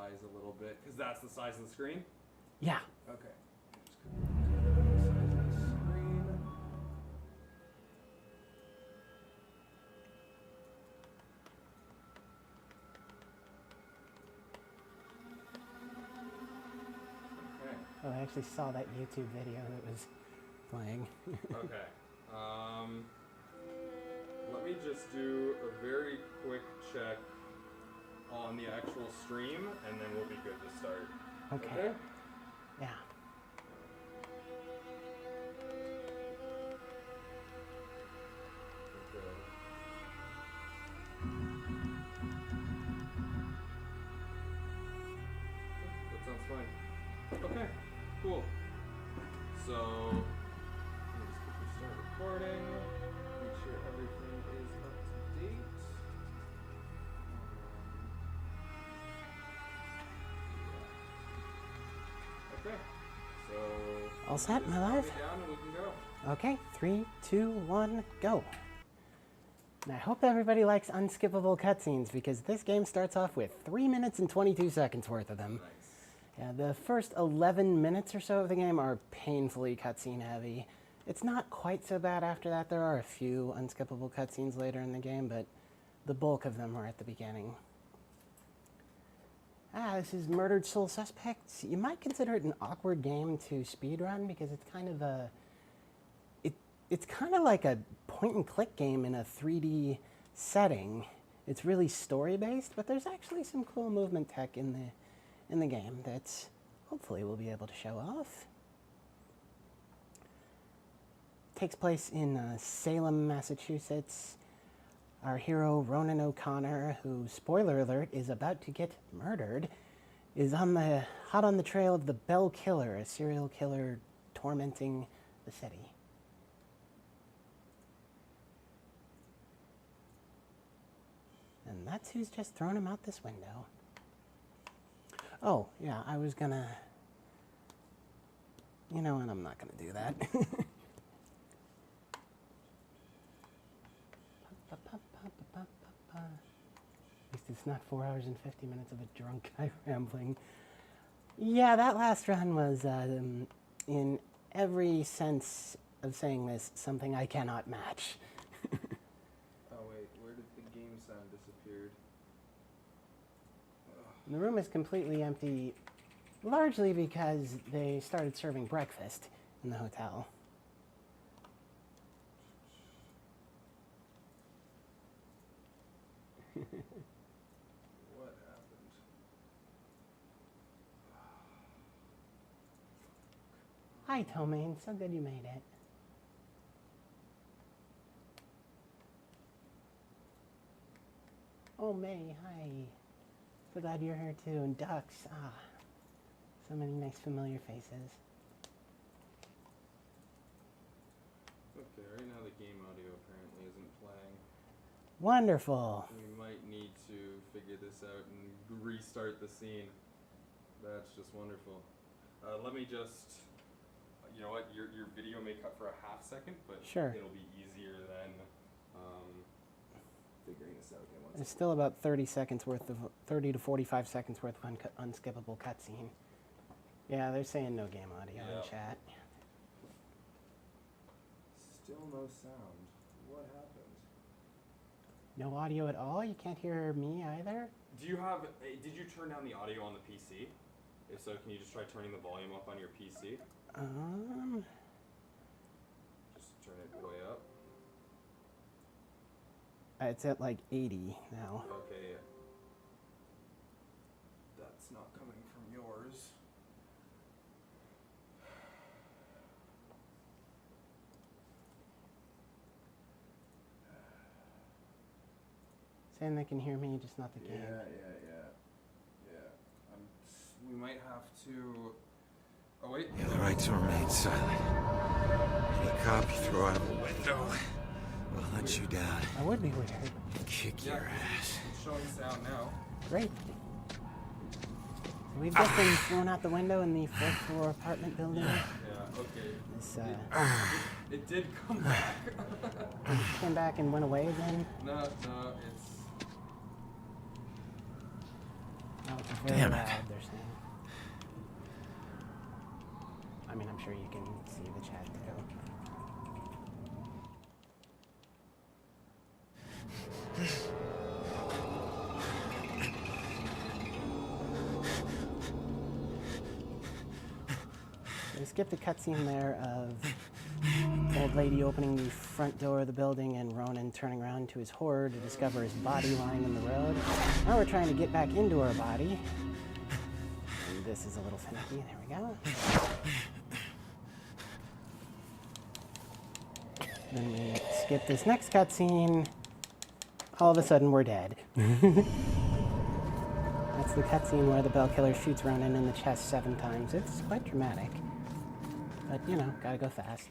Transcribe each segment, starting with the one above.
size a little bit, because that's the size of the screen? Yeah. Okay. Just cut the size of the screen. Okay. Oh, I actually saw that YouTube video that was playing. Okay. Let me just do a very quick check on the actual stream, and then we'll be good to start. Okay. Yeah. Okay. That sounds fine. Okay, cool. So, let me just quickly start recording. Make sure everything is up to date. Okay, so All set, just my count life? me down and we can go. Okay, 3, 2, 1, go. And I hope everybody likes unskippable cutscenes because this game starts off with 3 minutes and 22 seconds worth of them. Nice. Yeah, the first 11 minutes or so of the game are painfully cutscene heavy. It's not quite so bad after that. There are a few unskippable cutscenes later in the game, but the bulk of them are at the beginning. This is Murdered Soul Suspects. You might consider it an awkward game to speedrun because it's kind of a... It's kind of like a point-and-click game in a 3D setting. It's really story-based, but there's actually some cool movement tech in the game that hopefully we'll be able to show off. Takes place in Salem, Massachusetts. Our hero, Ronan O'Connor, who, spoiler alert, is about to get murdered, is hot on the trail of the Bell Killer, a serial killer tormenting the city. And that's who's just thrown him out this window. Oh, yeah, I was gonna... You know what, I'm not gonna do that. At least it's not 4 hours and 50 minutes of a drunk guy rambling. Yeah, that last run was, in every sense of saying this, something I cannot match. Oh wait, where did the game sound disappeared? The room is completely empty, largely because they started serving breakfast in the hotel. What happened? Hi, Tomaine. So good you made it. Oh, May, hi. So glad you're here too. And Ducks. So many nice familiar faces. Okay, right now the game audio apparently isn't playing. Wonderful. We might need to figure this out and restart the scene. That's just wonderful. Let me just, you know what, your video may cut for a half second, but Sure. It'll be easier than figuring this out again. There's still about 30 to 45 seconds worth of unskippable cutscene. Yeah, they're saying no game audio in chat. Still no sound. What happened? No audio at all? You can't hear me either? Do you have, did you turn down the audio on the PC? If so, can you just try turning the volume up on your PC? Just turn it way up. It's at like 80 now. Okay. That's not coming from yours. Saying they can hear me, just not the game. Yeah. We might have to... Oh, wait. You have the right to remain silent. Any cop you throw out of a window will hunt you down That would be weird. and kick your ass. It's showing sound now. Great. We've just been thrown out the window in the first floor apartment building. Yeah, okay. This It did come back. came back and went away again. No, it's... Oh, it's very Damn it. loud, they're saying. I mean, I'm sure you can see the chat too. We skipped a cutscene there of old lady opening the front door of the building and Ronan turning around to his horror to discover his body lying in the road. Now we're trying to get back into our body. And this is a little finicky. There we go. Then we skip this next cutscene. All of a sudden, we're dead. That's the cutscene where the bell killer shoots Ronan in the chest 7 times. It's quite dramatic. But, you know, gotta go fast.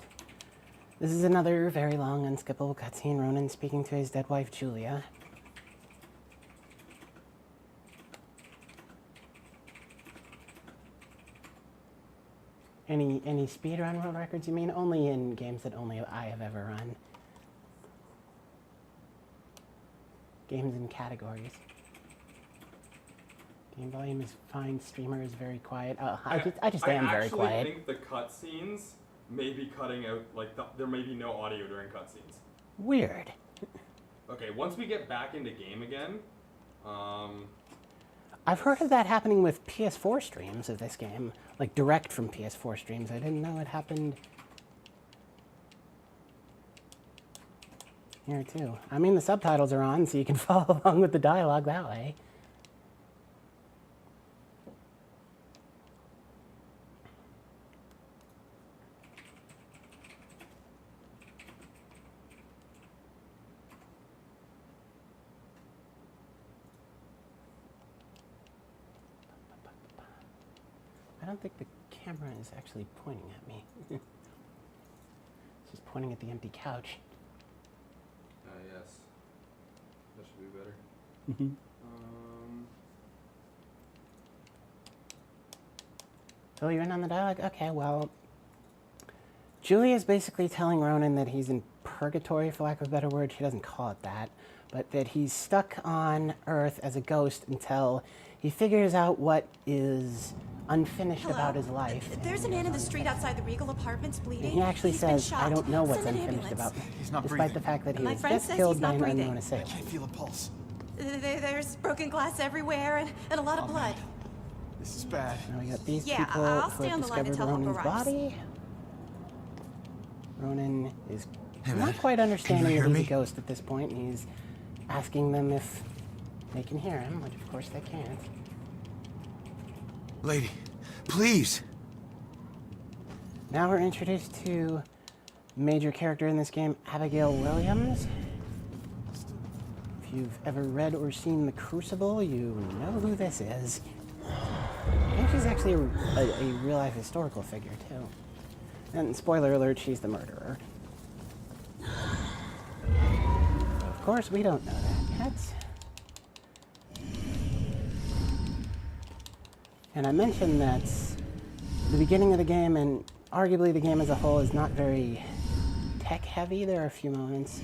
This is another very long, unskippable cutscene. Ronan speaking to his dead wife, Julia. Any speedrun world records, you mean? Only in games that only I have ever run. Games and categories. Game volume is fine. Streamer is very quiet. I just am very quiet. I think the cutscenes may be cutting out, like, there may be no audio during cutscenes. Weird. Okay, once we get back into game again, I've heard of that happening with PS4 streams of this game, like direct from PS4 streams. I didn't know it happened here too. I mean, the subtitles are on, so you can follow along with the dialogue that way. I don't think the camera is actually pointing at me. It's just pointing at the empty couch. yes. That should be better. Mm-hmm. Oh, you're in on the dialogue? Okay, well, Julia's basically telling Ronan that he's in purgatory, for lack of a better word. She doesn't call it that, but that he's stuck on Earth as a ghost until he figures out what is unfinished about his life. There's a man in the street outside the Regal Apartments bleeding. And he actually He's been says, shot. I don't know what's Send an unfinished ambulance. about me, He's not despite breathing. the fact that he My was friend just says killed he's by not an breathing. unknown I assailant. can't feel a pulse. There's broken glass everywhere and a lot of blood. Man. This is bad. Now we got these Yeah, people I'll who stay have on the line discovered until help Ronan's arrives. body. Ronan is Hey, not man. quite understanding Can you that hear he's me? a ghost at this point, and he's asking them if they can hear him, which of course they can't. Lady, please. Now we're introduced to major character in this game, Abigail Williams. If you've ever read or seen The Crucible, you know who this is. I think she's actually a real-life historical figure, too. And spoiler alert, she's the murderer. Of course, we don't know that yet. And I mentioned that the beginning of the game, and arguably the game as a whole, is not very tech-heavy. There are a few moments.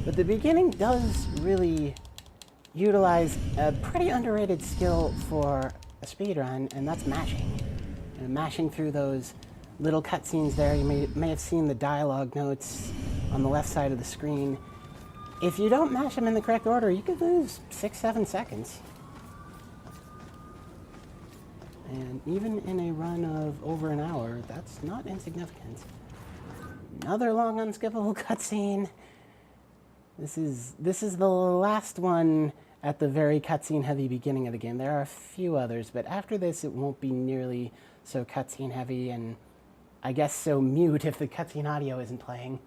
But the beginning does really utilize a pretty underrated skill for a speedrun, and that's mashing. And mashing through those little cutscenes there. You may have seen the dialogue notes on the left side of the screen. If you don't mash them in the correct order, you could lose 6-7 seconds. And even in a run of over an hour, that's not insignificant. Another long unskippable cutscene. This is the last one at the very cutscene heavy beginning of the game. There are a few others, but after this it won't be nearly so cutscene heavy, and I guess so mute if the cutscene audio isn't playing.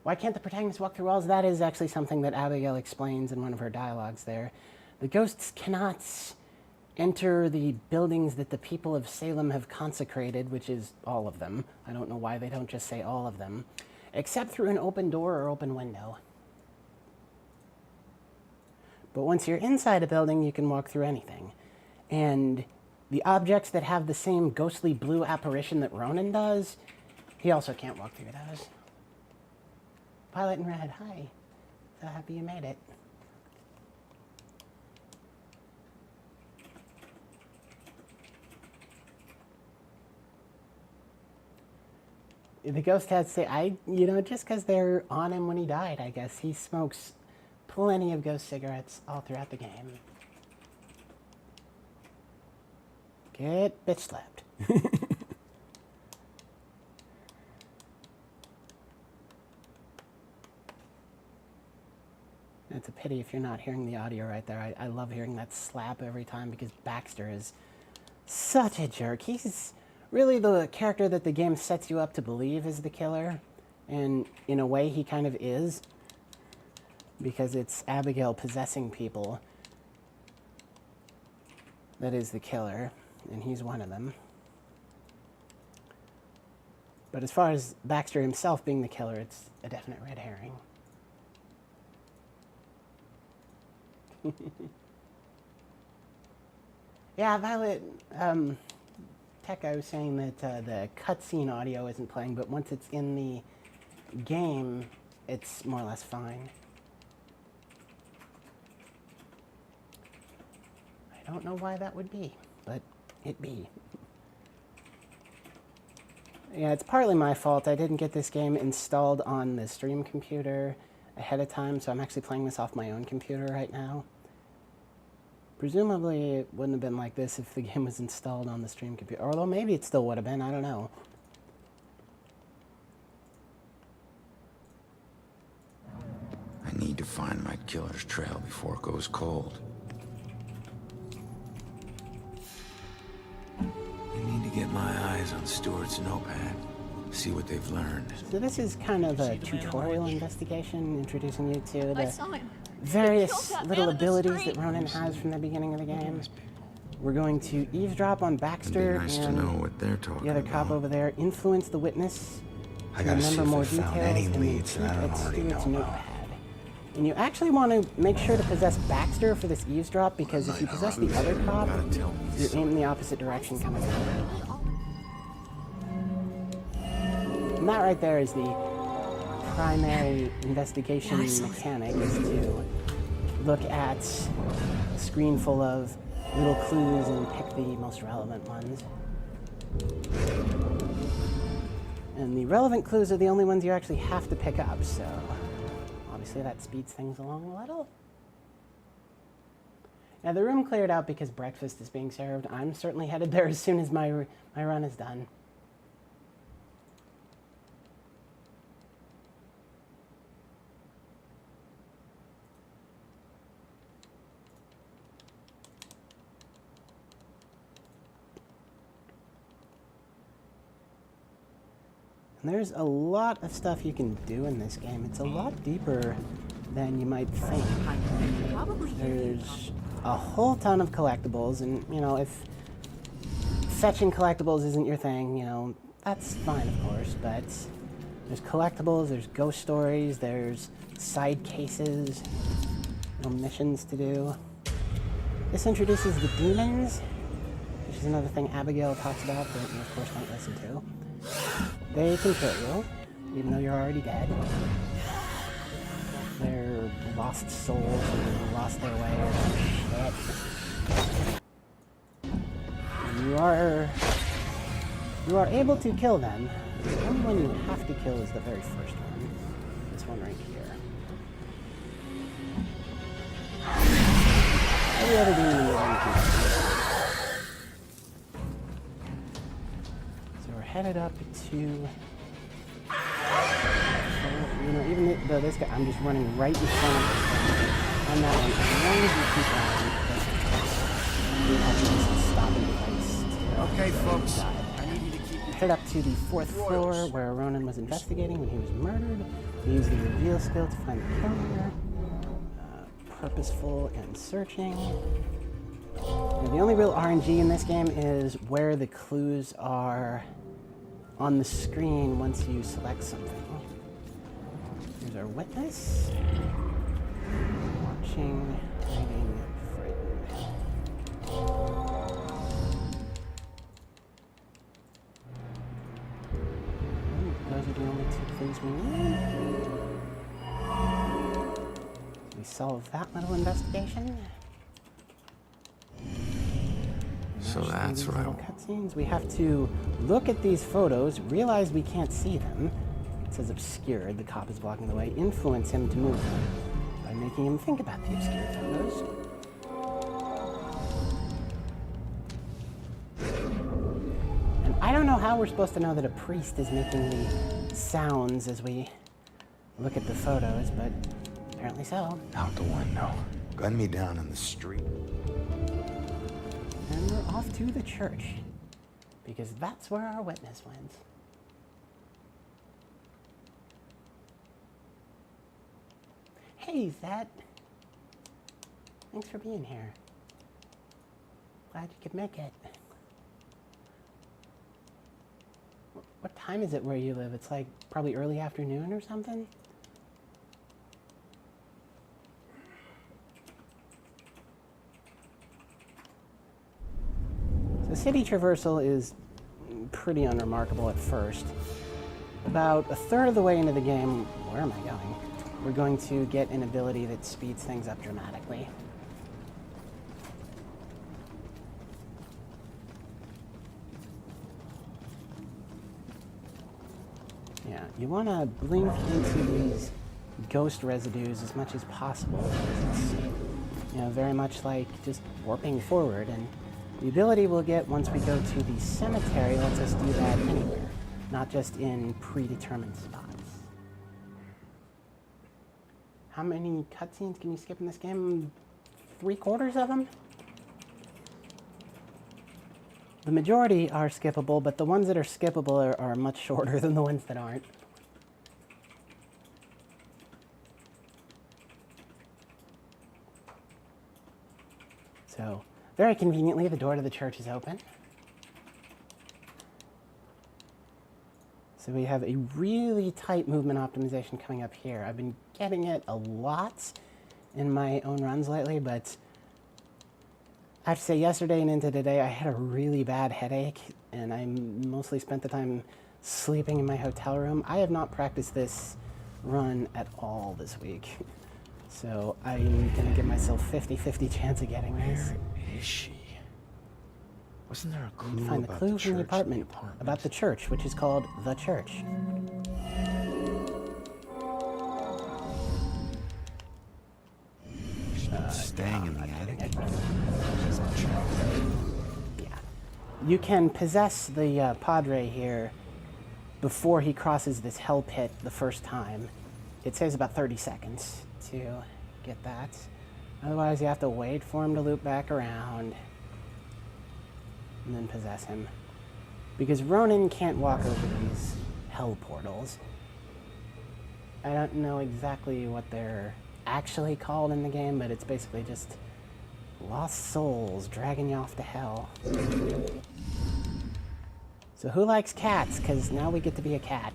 Why can't the protagonist walk through walls? That is actually something that Abigail explains in one of her dialogues there. The ghosts cannot enter the buildings that the people of Salem have consecrated, which is all of them. I don't know why they don't just say all of them, except through an open door or open window. But once you're inside a building, you can walk through anything. And the objects that have the same ghostly blue apparition that Ronan does, he also can't walk through those. Violet and Red, hi. happy you made it. The ghost heads say, just because they're on him when he died, I guess. He smokes plenty of ghost cigarettes all throughout the game. Get bitch slapped. It's a pity if you're not hearing the audio right there. I love hearing that slap every time because Baxter is such a jerk. He's really the character that the game sets you up to believe is the killer. And in a way, he kind of is. Because it's Abigail possessing people that is the killer. And he's one of them. But as far as Baxter himself being the killer, it's a definite red herring. Yeah, Violet, Tekka was saying that the cutscene audio isn't playing, but once it's in the game, it's more or less fine. I don't know why that would be, but it be. Yeah, it's partly my fault. I didn't get this game installed on the stream computer ahead of time, so I'm actually playing this off my own computer right now. Presumably, it wouldn't have been like this if the game was installed on the stream computer. Although maybe it still would have been, I don't know. I need to find my killer's trail before it goes cold. I need to get my eyes on Stewart's notepad, see what they've learned. So this is kind of a tutorial investigation, introducing you to I the saw him. various that little man in the abilities that street. Ronan has from the beginning of the game. We're going to eavesdrop on Baxter It'd be nice to and know what they're talking the other cop about. over there, influence the witness, I gotta see remember if more they found details, any and then leads keep that I at don't already Stewart's know about. notepad. And you actually want to make sure to possess Baxter for this eavesdrop, because if you possess the other cop, Gotta tell me you aim in the opposite direction coming out. And that right there is the primary investigation mechanic, is to look at a screen full of little clues and pick the most relevant ones. And the relevant clues are the only ones you actually have to pick up, so obviously that speeds things along a little. Now the room cleared out because breakfast is being served. I'm certainly headed there as soon as my run is done. And there's a lot of stuff you can do in this game. It's a lot deeper than you might think. There's a whole ton of collectibles, and if fetching collectibles isn't your thing, that's fine, of course, but there's collectibles, there's ghost stories, there's side cases, missions to do. This introduces the demons, which is another thing Abigail talks about, but you, of course, don't listen to. They can kill you, even though you're already dead. They're lost souls who lost their way or some shit. And you are able to kill them. The only one you have to kill is the very first one. This one right here. Every other demon in the game you can kill. So we're headed up to... even though this guy, I'm just running right in front of him. On that one, as long as you keep on, you have to stop and place. Okay, folks. I need you to keep your Head up to the 4th floor where Ronan was investigating when he was murdered. We use the reveal skill to find the killer. Purposeful and searching. Now, the only real RNG in this game is where the clues are on the screen once you select something. Here's our witness. Watching, hiding, frightened. Those are the only two clues we need. solve that little investigation. So These that's right. little cutscenes. We have to look at these photos, realize we can't see them. It says obscured, the cop is blocking the way. Influence him to move them by making him think about the obscured photos. And I don't know how we're supposed to know that a priest is making the sounds as we look at the photos, but apparently so. Out the window. Gun me down in the street. And we're off to the church, because that's where our witness went. Hey, Zed. Thanks for being here. Glad you could make it. What time is it where you live? It's like probably early afternoon or something? The city traversal is pretty unremarkable at first. About a third of the way into the game, where am I going? We're going to get an ability that speeds things up dramatically. Yeah, you want to blink into these ghost residues as much as possible, because it's, you know, very much like just warping forward, and the ability we'll get once we go to the cemetery lets us do that anywhere, not just in predetermined spots. How many cutscenes can you skip in this game? 3/4 of them? The majority are skippable, but the ones that are skippable are much shorter than the ones that aren't. So, very conveniently, the door to the church is open. So we have a really tight movement optimization coming up here. I've been getting it a lot in my own runs lately, but I have to say yesterday and into today I had a really bad headache, and I mostly spent the time sleeping in my hotel room. I have not practiced this run at all this week. So I'm gonna give myself 50-50 chance of getting this. Where is she? Wasn't there a clue You find the about clue the from the church apartment about the church, which is called The Church. Staying in the attic. Yeah. You can possess the Padre here before he crosses this hell pit the first time. It saves about 30 seconds to get that. Otherwise, you have to wait for him to loop back around and then possess him. Because Ronin can't walk over these hell portals. I don't know exactly what they're actually called in the game, but it's basically just lost souls dragging you off to hell. So who likes cats? Because now we get to be a cat.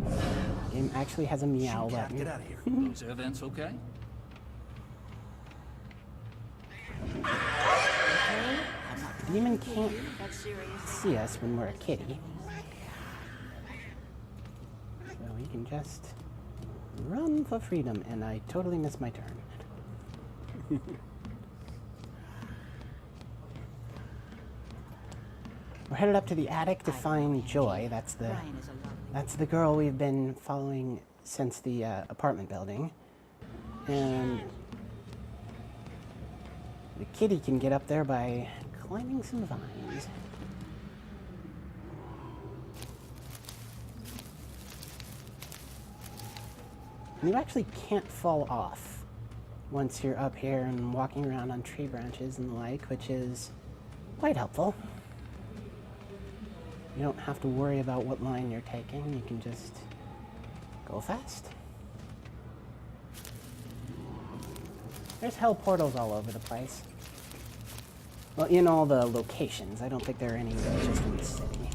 The game actually has a meow button. Get out of here. Those air vents okay? The demon can't see us when we're a kitty. So we can just run for freedom, and I totally missed my turn. We're headed up to the attic to find Joy. That's the girl we've been following since the apartment building. And the kitty can get up there by climbing some vines. And you actually can't fall off once you're up here and walking around on tree branches and the like, which is quite helpful. You don't have to worry about what line you're taking. You can just go fast. There's hell portals all over the place. Well, in all the locations. I don't think there are any just in the city.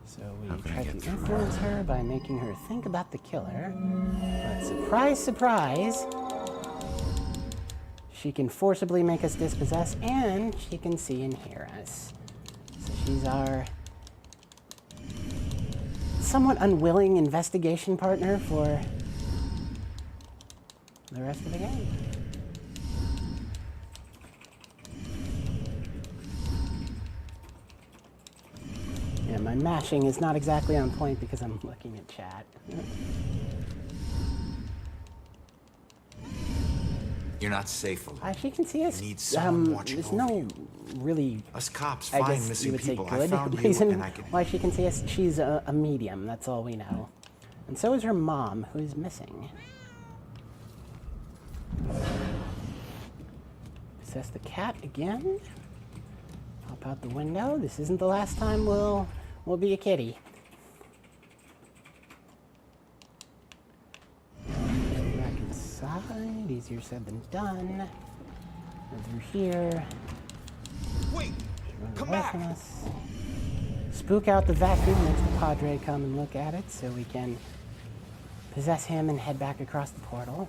So we try to influence her by making her think about the killer. But surprise, surprise, she can forcibly make us dispossess, and she can see and hear us. So she's our somewhat unwilling investigation partner for the rest of the game. Yeah, my mashing is not exactly on point because I'm looking at chat. You're not safe alone. As you can see, us, You need someone watching there's over no you. really, Us cops I find guess you missing would say, people. I good found you, reason and I can. why she can see us. She's a medium, that's all we know. And so is her mom, who is missing. Possess the cat again. Pop out the window. This isn't the last time we'll be a kitty. Back inside. Easier said than done. Go through here. Wait! Run Come away back! from us. Spook out the vacuum. Makes the Padre come and look at it so we can possess him and head back across the portal.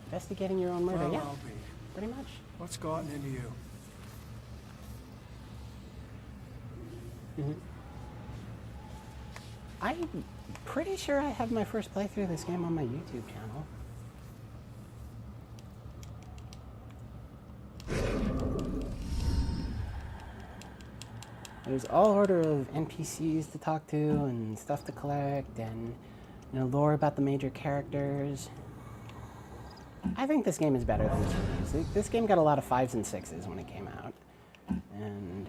Investigating your own murder, Well, yeah, I'll be. pretty much. What's gotten into you? I'm pretty sure I have my first playthrough of this game on my YouTube channel. There's all order of NPCs to talk to and stuff to collect and, you know, lore about the major characters. I think this game is better than its reviews. This game got a lot of 5s and 6s when it came out. And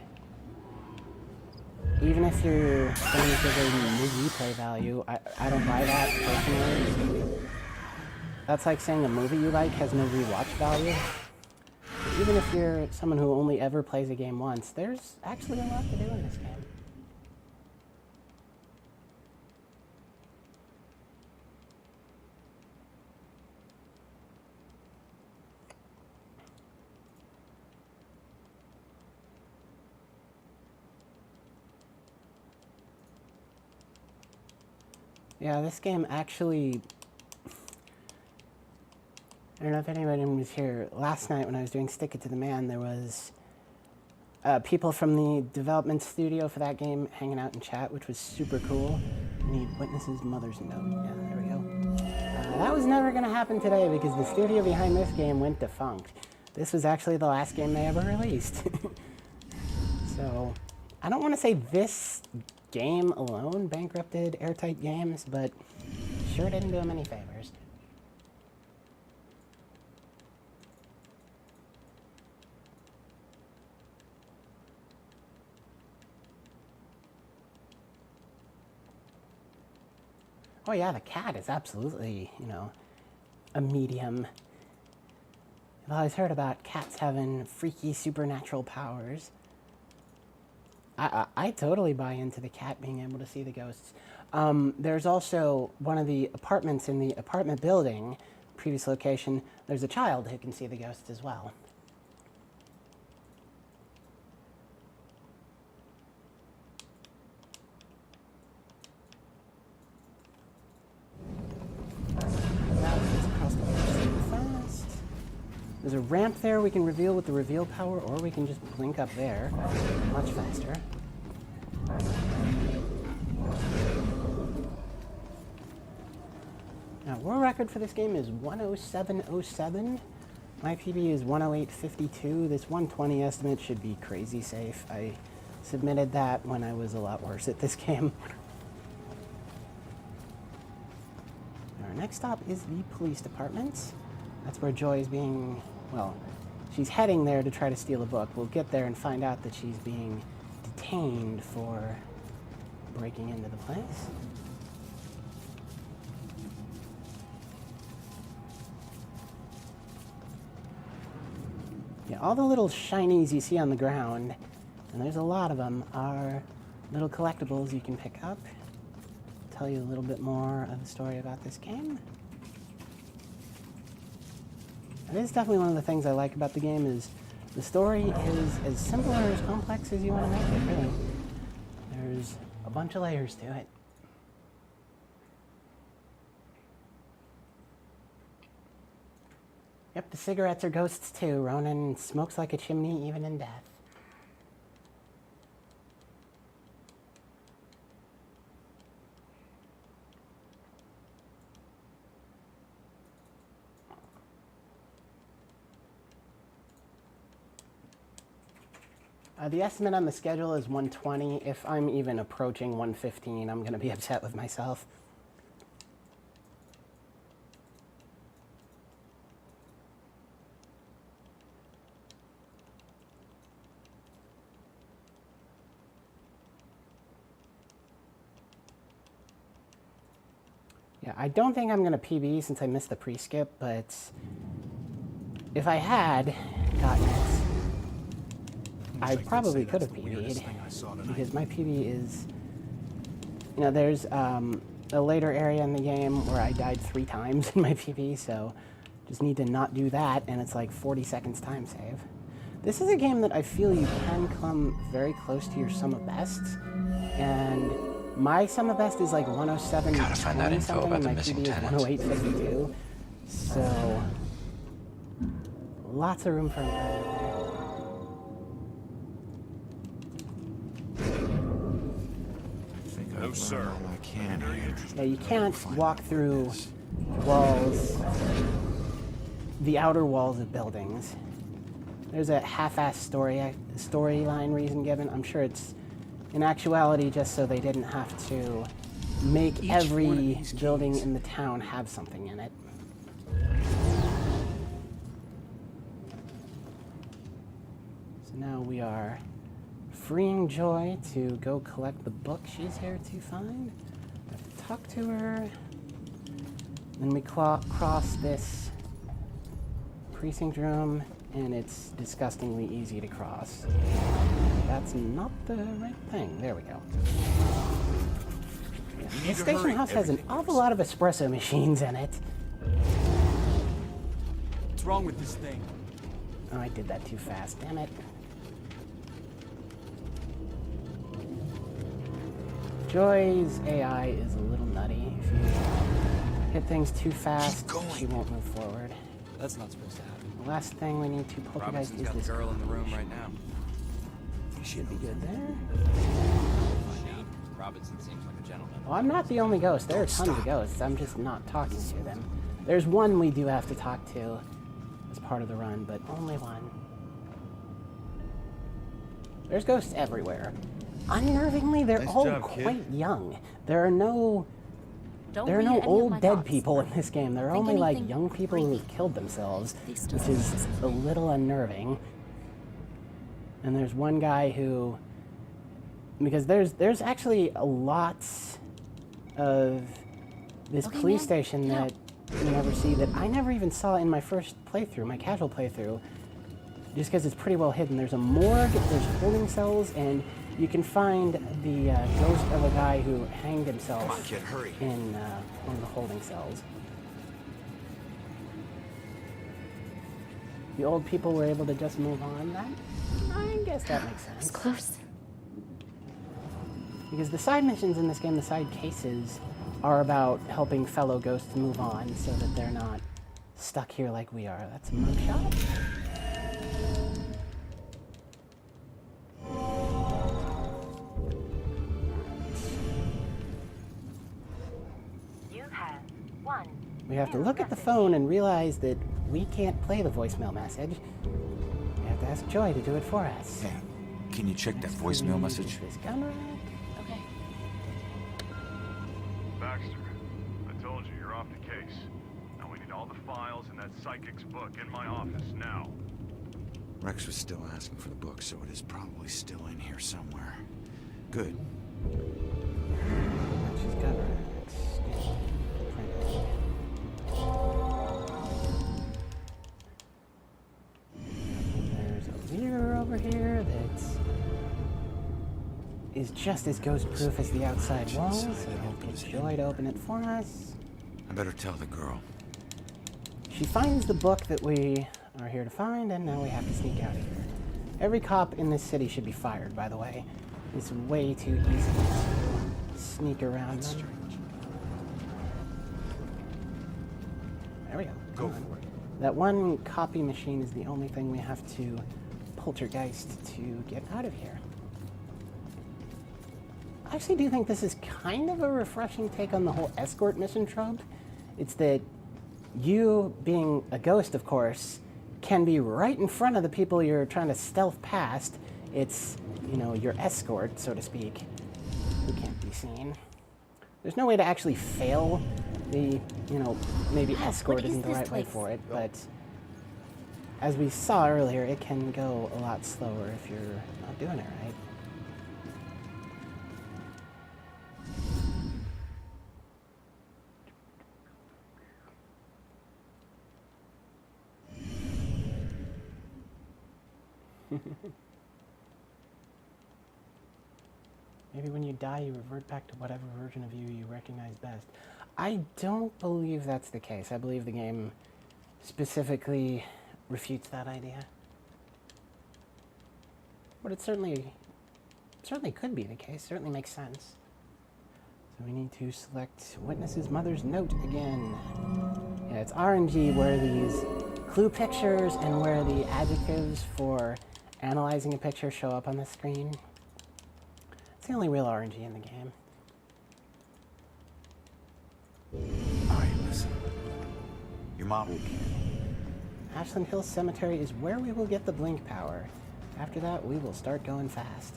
even if you're saying it's a new replay value, I don't buy that personally. That's like saying a movie you like has no rewatch value. But even if you're someone who only ever plays a game once, there's actually a lot to do in this game. Yeah, this game actually, I don't know if anybody was here last night when I was doing Stick It to the Man, there was people from the development studio for that game hanging out in chat, which was super cool. Need witnesses' mother's note. Yeah, there we go. That was never going to happen today because the studio behind this game went defunct. This was actually the last game they ever released. So, I don't want to say this game alone bankrupted Airtight Games, but sure didn't do them any favors. Oh yeah, the cat is absolutely, you know, a medium. I've always heard about cats having freaky supernatural powers. I totally buy into the cat being able to see the ghosts. There's also one of the apartments in the apartment building, previous location, there's a child who can see the ghosts as well. There's a ramp there we can reveal with the reveal power, or we can just blink up there much faster. Now, world record for this game is 107.07. My PB is 108.52. This 120 estimate should be crazy safe. I submitted that when I was a lot worse at this game. Our next stop is the police department. That's where Joy is being, well, she's heading there to try to steal a book. We'll get there and find out that she's being detained for breaking into the place. Yeah, all the little shinies you see on the ground, and there's a lot of them, are little collectibles you can pick up. Tell you a little bit more of the story about this game. It is definitely one of the things I like about the game is the story is as simple or as complex as you want to make it, really. There's a bunch of layers to it. Yep, the cigarettes are ghosts too. Ronan smokes like a chimney even in death. The estimate on the schedule is 120. If I'm even approaching 115, I'm going to be upset with myself. Yeah, I don't think I'm going to PB since I missed the pre-skip, but if I had gotten it, I probably could have PB'd, because my PB is, you know, there's a later area in the game where I died 3 times in my PB, so just need to not do that, and it's like 40 seconds time save. This is a game that I feel you can come very close to your sum of bests, and my sum of best is like 107 Gotta find that info something, about and the my missing PB is tenants. 108.52, so lots of room for improvement there. No, sir. I can here. Yeah, you can't walk through walls, the outer walls of buildings. There's a half-assed storyline reason given. I'm sure it's, in actuality, just so they didn't have to make every building in the town have something in it. So now we are freeing Joy to go collect the book she's here to find. I have to talk to her. Then we cross this precinct room, and it's disgustingly easy to cross. That's not the right thing. There we go. Yeah, this station house has an awful lot of espresso machines in it. What's wrong with this thing? Oh, I did that too fast. Damn it. Joy's AI is a little nutty. If you hit things too fast, she won't move forward. That's not supposed to happen. The last thing we need to poltergeist Robinson's is got this the girl in the room right now. Should be good there. Find out. Robinson seems like a gentleman. Well, I'm not the only ghost. There are tons of ghosts. I'm just not talking to them. There's one we do have to talk to as part of the run, but only one. There's ghosts everywhere. Unnervingly, they're all quite young. There are no old dead people in this game. There are only like young people who've killed themselves, which is a little unnerving. And there's one guy who, because there's actually a lot of this police station that you never see, that I never even saw in my first playthrough, my casual playthrough, just because it's pretty well hidden. There's a morgue, there's holding cells, and you can find the ghost of a guy who hanged himself in one of the holding cells. The old people were able to just move on. I guess that makes sense. It's close. Because the side missions in this game, the side cases, are about helping fellow ghosts move on so that they're not stuck here like we are. That's a mugshot. We have to look at the phone and realize that we can't play the voicemail message. We have to ask Joy to do it for us. Hey, can you check that voicemail message? This gun rack. Okay. Baxter, I told you you're off the case. Now we need all the files in that psychic's book in my office now. Rex was still asking for the book, so it is probably still in here somewhere. Good. She's gun racks. There's a mirror over here that is just as ghost-proof as the outside walls, so we'll get Joy to open it for us. I better tell the girl. She finds the book that we are here to find, and now we have to sneak out of here. Every cop in this city should be fired, by the way. It's way too easy to sneak around them. There we go. Go for it. That one copy machine is the only thing we have to poltergeist to get out of here. I actually do think this is kind of a refreshing take on the whole escort mission trope. It's that you, being a ghost, of course, can be right in front of the people you're trying to stealth past It's, you know, your escort, so to speak, who can't be seen. There's no way to actually fail the, you know, maybe escort what is isn't the this right way place? for it, but as we saw earlier, it can go a lot slower if you're not doing it right. Maybe when you die, you revert back to whatever version of you recognize best. I don't believe that's the case. I believe the game specifically refutes that idea. But it certainly could be the case. Certainly makes sense. So we need to select Witness's mother's note again. Yeah, it's RNG where these clue pictures and where the adjectives for analyzing a picture show up on the screen. It's the only real RNG in the game. All right, listen. Your mom will kill. Ashland Hills Cemetery is where we will get the blink power. After that, we will start going fast.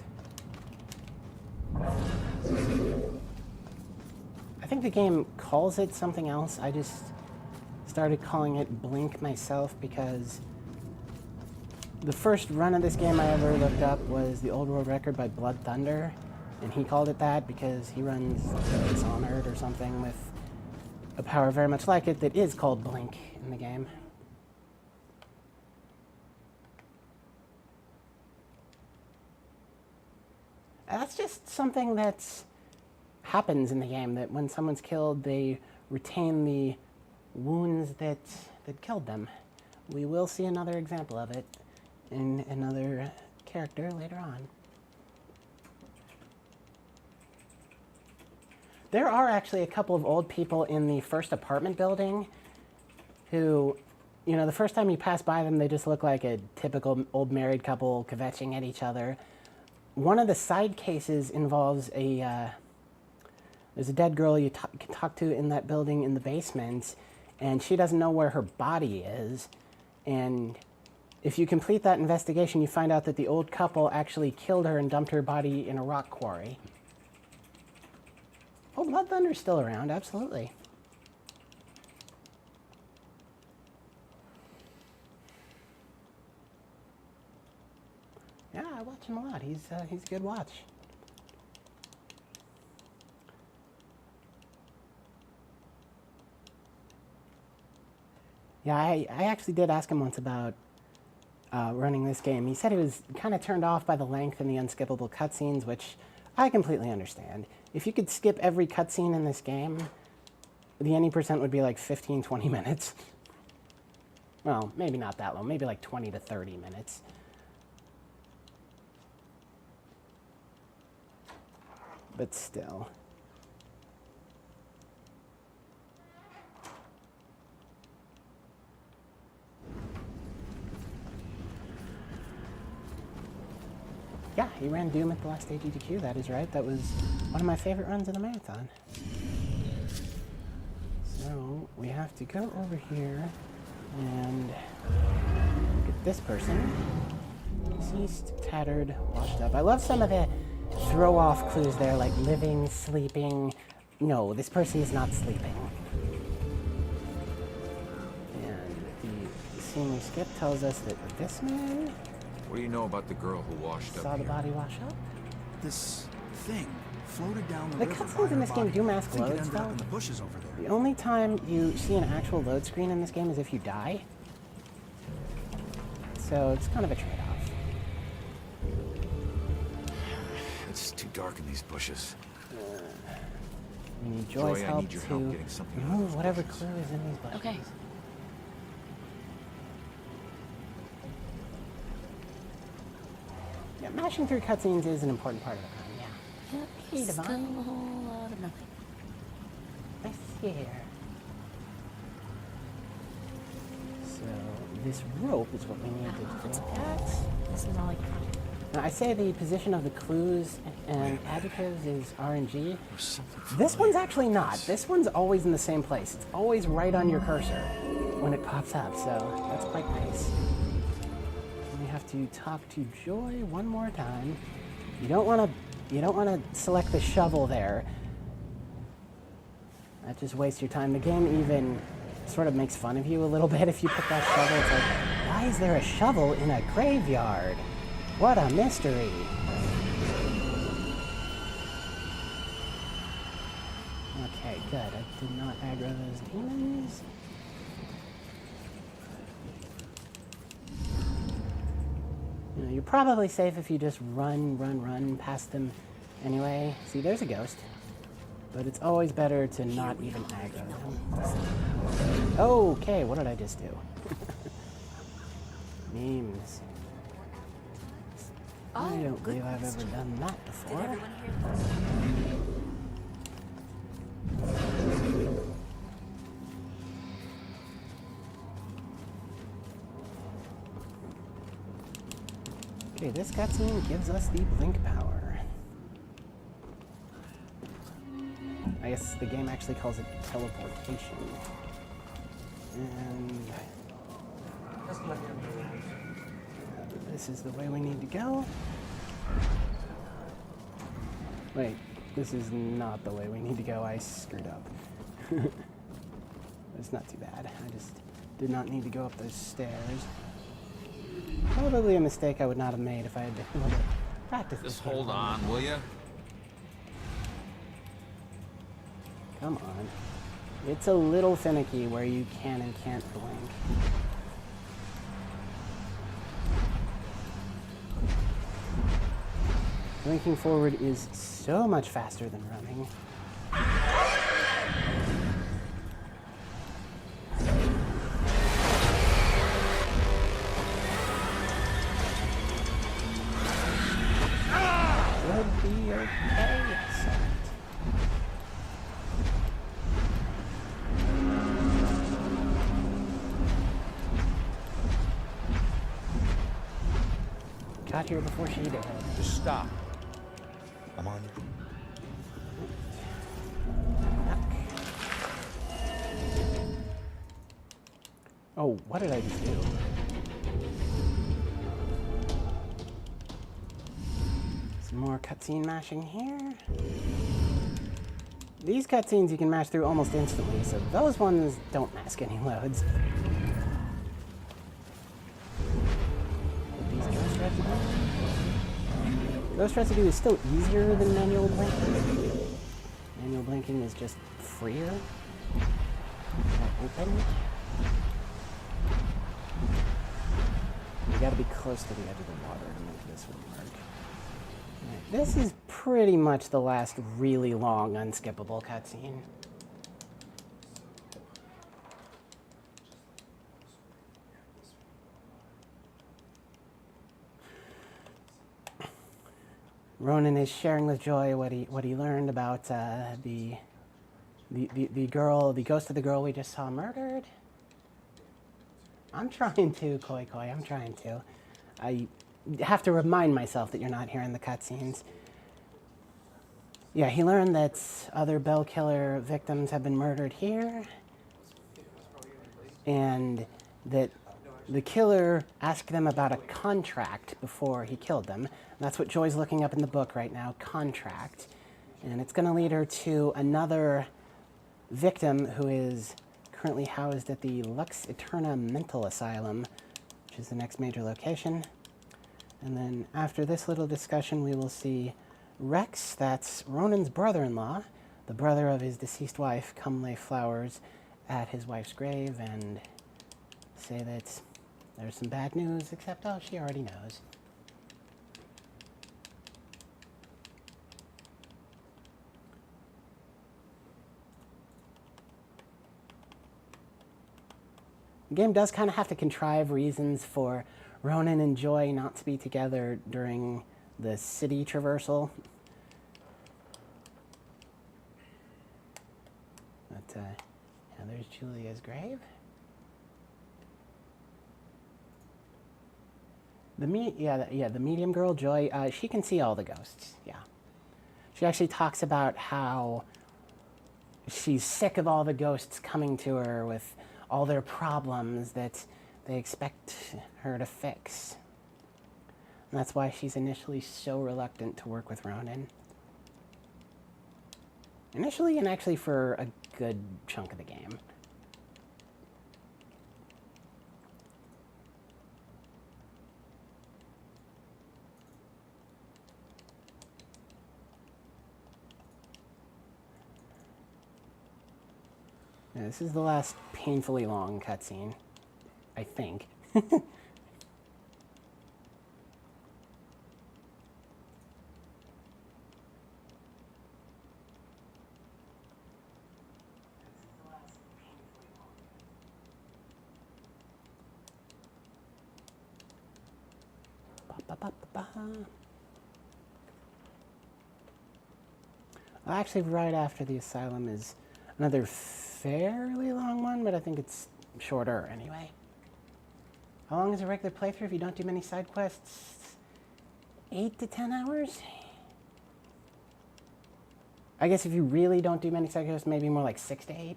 I think the game calls it something else. I just started calling it blink myself because the first run of this game I ever looked up was the old world record by Blood Thunder, and he called it that because he runs Dishonored or something with a power very much like it that is called blink in the game. And that's just something that happens in the game, that when someone's killed, they retain the wounds that killed them. We will see another example of it in another character later on. There are actually a couple of old people in the first apartment building who, you know, the first time you pass by them, they just look like a typical old married couple kvetching at each other. One of the side cases involves there's a dead girl you can talk to in that building in the basement, and she doesn't know where her body is. And if you complete that investigation, you find out that the old couple actually killed her and dumped her body in a rock quarry. Oh, Blood Thunder's still around, absolutely. Yeah, I watch him a lot. He's a good watch. Yeah, I actually did ask him once about running this game. He said he was kind of turned off by the length and the unskippable cutscenes, which I completely understand. If you could skip every cutscene in this game, the any percent would be like 15, 20 minutes. Well, maybe not that long, maybe like 20 to 30 minutes. But still. Yeah, he ran Doom at the last AGDQ, that is right. That was one of my favorite runs of the marathon. So, we have to go over here and look at this person. Deceased, tattered, washed up. I love some of the throw-off clues there, like living, sleeping. No, this person is not sleeping. And the scene we skipped tells us that this man What do you know about the girl who washed saw up the here? body wash up. This thing floated down the The river cutscenes by in this her game body. do mask I think it loads, ended up though. in the bushes over there. The only time you see an actual load screen in this game is if you die. So it's kind of a trade-off. It's too dark in these bushes. We need Joy, Joy's I help need your to help getting something out of remove those whatever bushes. clue is in these bushes. Okay. Yeah, mashing through cutscenes is an important part of the game, yeah. Yep, Hey, still a Devon. whole lot of nothing. Nice here. So this rope is what we need to It's look at. This is all I got. Now, I say the position of the clues and adjectives is RNG. There's something This familiar one's actually about not. this. This one's always in the same place. It's always right on your cursor when it pops up, so that's quite nice. We have have to talk to Joy one more time. You don't want to select the shovel there. That just wastes your time. The game even sort of makes fun of you a little bit if you put that shovel. It's like, why is there a shovel in a graveyard? What a mystery. Okay, good. I did not aggro those demons. You know, you're probably safe if you just run past them anyway. See, there's a ghost. But it's always better to not even aggro them. Okay, what did I just do? Memes. I don't believe I've ever done that before. Okay, this cutscene gives us the blink power. I guess the game actually calls it teleportation. And this is the way we need to go. Wait, this is not the way we need to go. I screwed up. It's not too bad. I just did not need to go up those stairs. Probably a mistake I would not have made if I had been able to practice this. Just hold on, will you? Come on. It's a little finicky where you can and can't blink. Blinking forward is so much faster than running. Should be okay. Got here before she did. Just stop. I'm on you. Oh, what did I just do? Some more cutscene mashing here. These cutscenes you can mash through almost instantly, so those ones don't mask any loads. Ghost residue is still easier than manual blinking. Manual blinking is just freer. Open. You gotta be close to the edge of the water to make this one work. Right, this is pretty much the last really long, unskippable cutscene. Ronan is sharing with Joy what he learned about the ghost of the girl we just saw murdered. I'm trying to, Koi. I'm trying to. I have to remind myself that you're not hearing the cutscenes. Yeah, he learned that other Bell Killer victims have been murdered here, and that the killer asked them about a contract before he killed them. That's what Joy's looking up in the book right now, contract. And it's going to lead her to another victim who is currently housed at the Lux Eterna Mental Asylum, which is the next major location. And then after this little discussion, we will see Rex, that's Ronan's brother-in-law, the brother of his deceased wife, come lay flowers at his wife's grave and say that there's some bad news, except, oh, she already knows. The game does kind of have to contrive reasons for Ronan and Joy not to be together during the city traversal. But, yeah, there's Julia's grave. The medium girl, Joy, she can see all the ghosts, yeah. She actually talks about how she's sick of all the ghosts coming to her with all their problems that they expect her to fix. And that's why she's initially so reluctant to work with Ronan. Initially, and actually for a good chunk of the game. Yeah, this is the last painfully long cutscene, I think. Well, actually, right after the asylum is another fairly long one, but I think it's shorter anyway. How long is a regular playthrough if you don't do many side quests? 8 to 10 hours? I guess if you really don't do many side quests, maybe more like 6 to 8.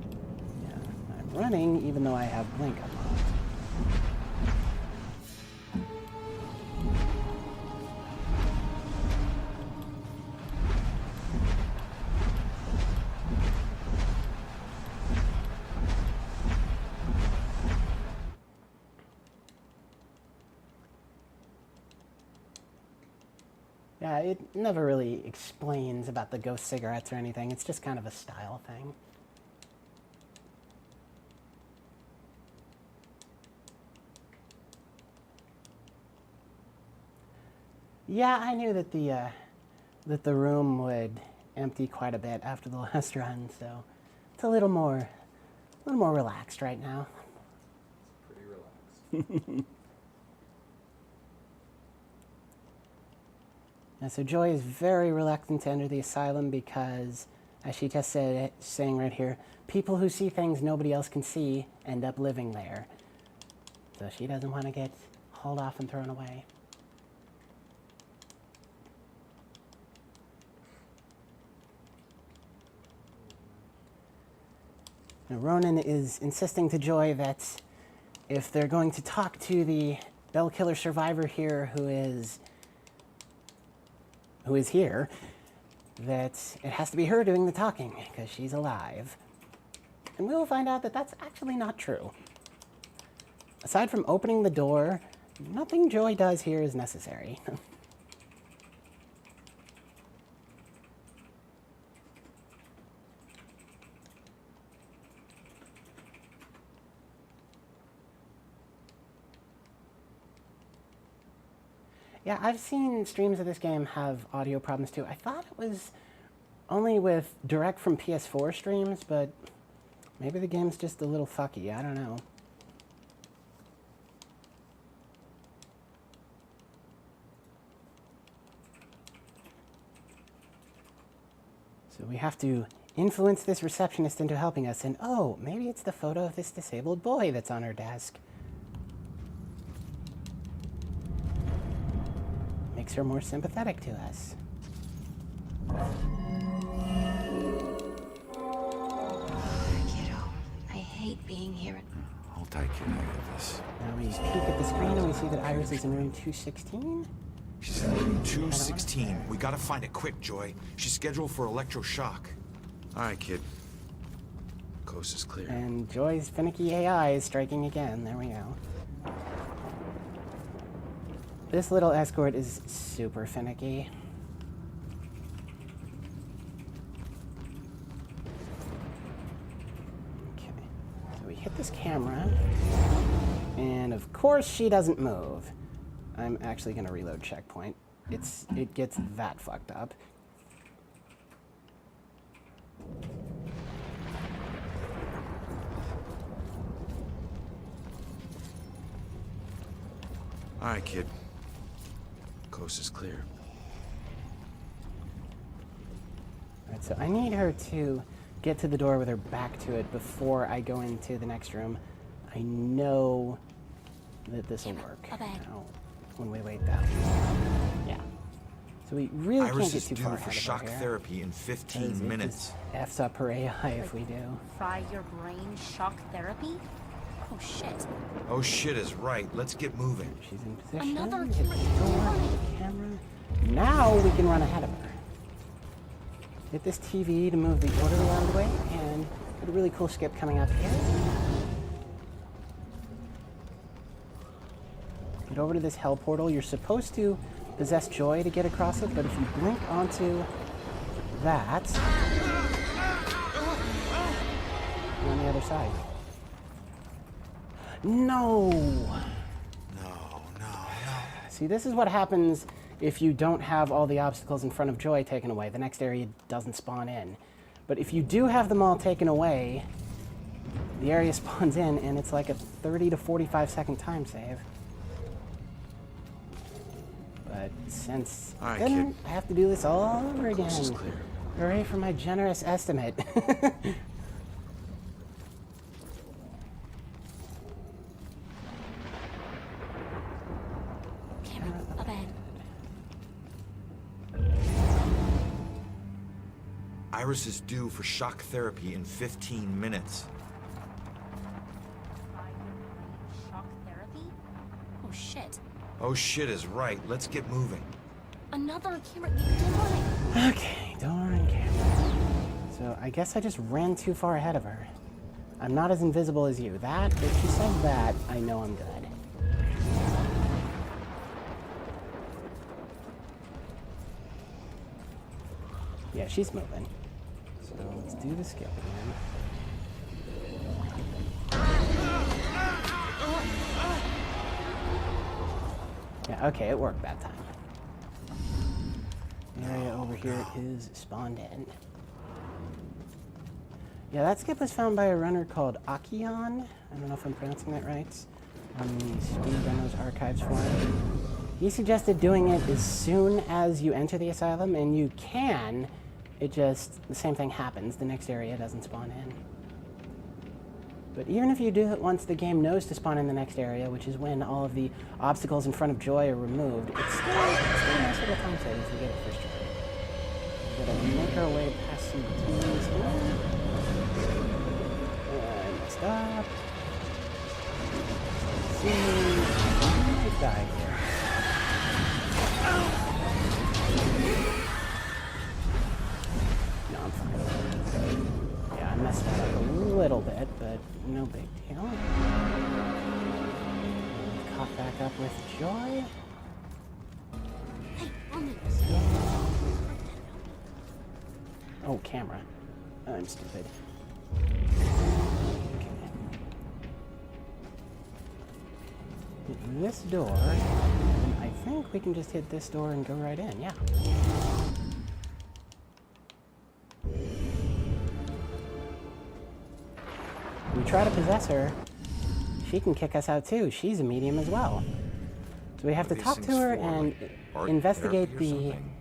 Yeah, I'm running even though I have Blink up on. Yeah, it never really explains about the ghost cigarettes or anything. It's just kind of a style thing. Yeah, I knew that the room would empty quite a bit after the last run, so it's a little more relaxed right now. Pretty relaxed. And so Joy is very reluctant to enter the asylum because, as she just said, saying right here, people who see things nobody else can see end up living there. So she doesn't want to get hauled off and thrown away. Now, Ronan is insisting to Joy that if they're going to talk to the Bell Killer survivor here who is here, that it has to be her doing the talking, because she's alive. And we will find out that that's actually not true. Aside from opening the door, nothing Joy does here is necessary. Yeah, I've seen streams of this game have audio problems too. I thought it was only with direct from PS4 streams, but maybe the game's just a little fucky. I don't know. So we have to influence this receptionist into helping us, and oh, maybe it's the photo of this disabled boy that's on her desk. Makes her more sympathetic to us. Kiddo, I hate being here. Hold tight, kid. I got this. Now we peek at the screen and we see that Iris is in room 216. She's in room 216. We gotta find it quick, Joy. She's scheduled for electroshock. All right, kid. Coast is clear. And Joy's finicky AI is striking again. There we go. This little escort is super finicky. Okay, so we hit this camera, and of course she doesn't move. I'm actually gonna reload checkpoint. It gets that fucked up. All right, kid. Coast is clear. Alright, so I need her to get to the door with her back to it before I go into the next room. I know that this will work. Now, when we wait that long. Yeah. So we really Iris can't get is too due far for ahead of shock her here, therapy in 'cause 15 it minutes. just F's up her AI if we do. Fry your brain shock therapy? Oh shit. Oh shit is right. Let's get moving. She's in position. Another Hit the camera. door, hit the camera. Now we can run ahead of her. Hit this TV to move the orderly out of the way, and get a really cool skip coming up here. Get over to this hell portal. You're supposed to possess Joy to get across it, but if you blink onto that, you're on the other side. No! No. See, this is what happens if you don't have all the obstacles in front of Joy taken away. The next area doesn't spawn in. But if you do have them all taken away, the area spawns in, and it's like a 30 to 45 second time save. But since All right, I didn't, kid. I have to do this all over again. Coast is clear. Hooray for my generous estimate. Camera up ahead. Iris is due for shock therapy in 15 minutes. Shock therapy? Oh shit. Oh shit is right. Let's get moving. Another camera. Don't run it. Okay, don't run camera. So I guess I just ran too far ahead of her. I'm not as invisible as you. That, if she says that, I know I'm good. Yeah, she's moving. So let's do the skip again. Yeah, okay, it worked that time. The area over here is spawned in. Yeah, that skip was found by a runner called Akion. I don't know if I'm pronouncing that right. On the Speedrunners Archives forum. He suggested doing it as soon as you enter the asylum, and you can. It just, the same thing happens. The next area doesn't spawn in. But even if you do it once the game knows to spawn in the next area, which is when all of the obstacles in front of Joy are removed, it's still a nice little time save if you get it first try. We're gonna make our way past some teams here. And stop. See, I might die here. No, I'm fine. Yeah, I messed that up a little bit, but no big deal. Caught back up with Joy. Hey, on it. Oh, camera. I'm stupid. Okay. Hit this door, and I think we can just hit this door and go right in, yeah. We try to possess her, she can kick us out too. She's a medium as well. So we have to These talk to things her for, and like, art investigate therapy or the something?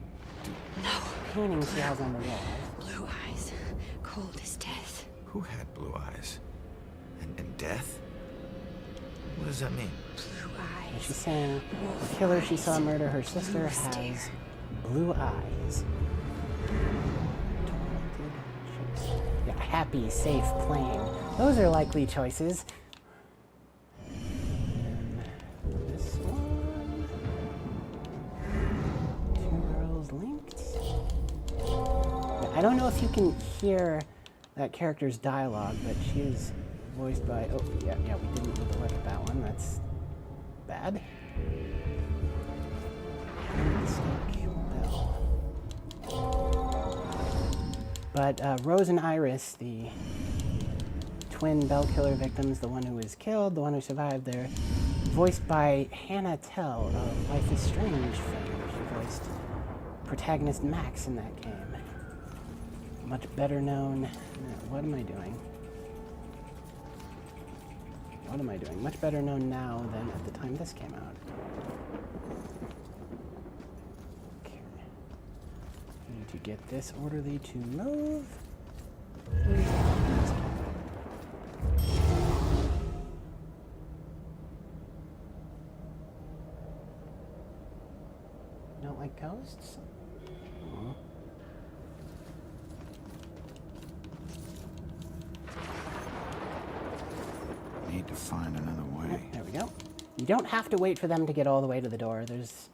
paintings she has on the wall. Blue eyes, cold as death. Who had blue eyes? And death? What does that mean? Blue And eyes. she's saying the killer she saw murder her sister has blue eyes. Yeah, happy, safe, playing. Those are likely choices. And this one. Two girls linked. Yeah, I don't know if you can hear that character's dialogue, but she is voiced by. Oh, yeah, we didn't need to look at that one. That's bad. But Rose and Iris, the twin Bell Killer victims, the one who was killed, the one who survived, they're voiced by Hannah Tell of Life is Strange fame. She voiced protagonist Max in that game. Much better known. What am I doing? What am I doing? Much better known now than at the time this came out. Okay. I need to get this orderly to move. You don't like ghosts? Aw. Need to find you don't have to wait for them to get all the way to the door. There's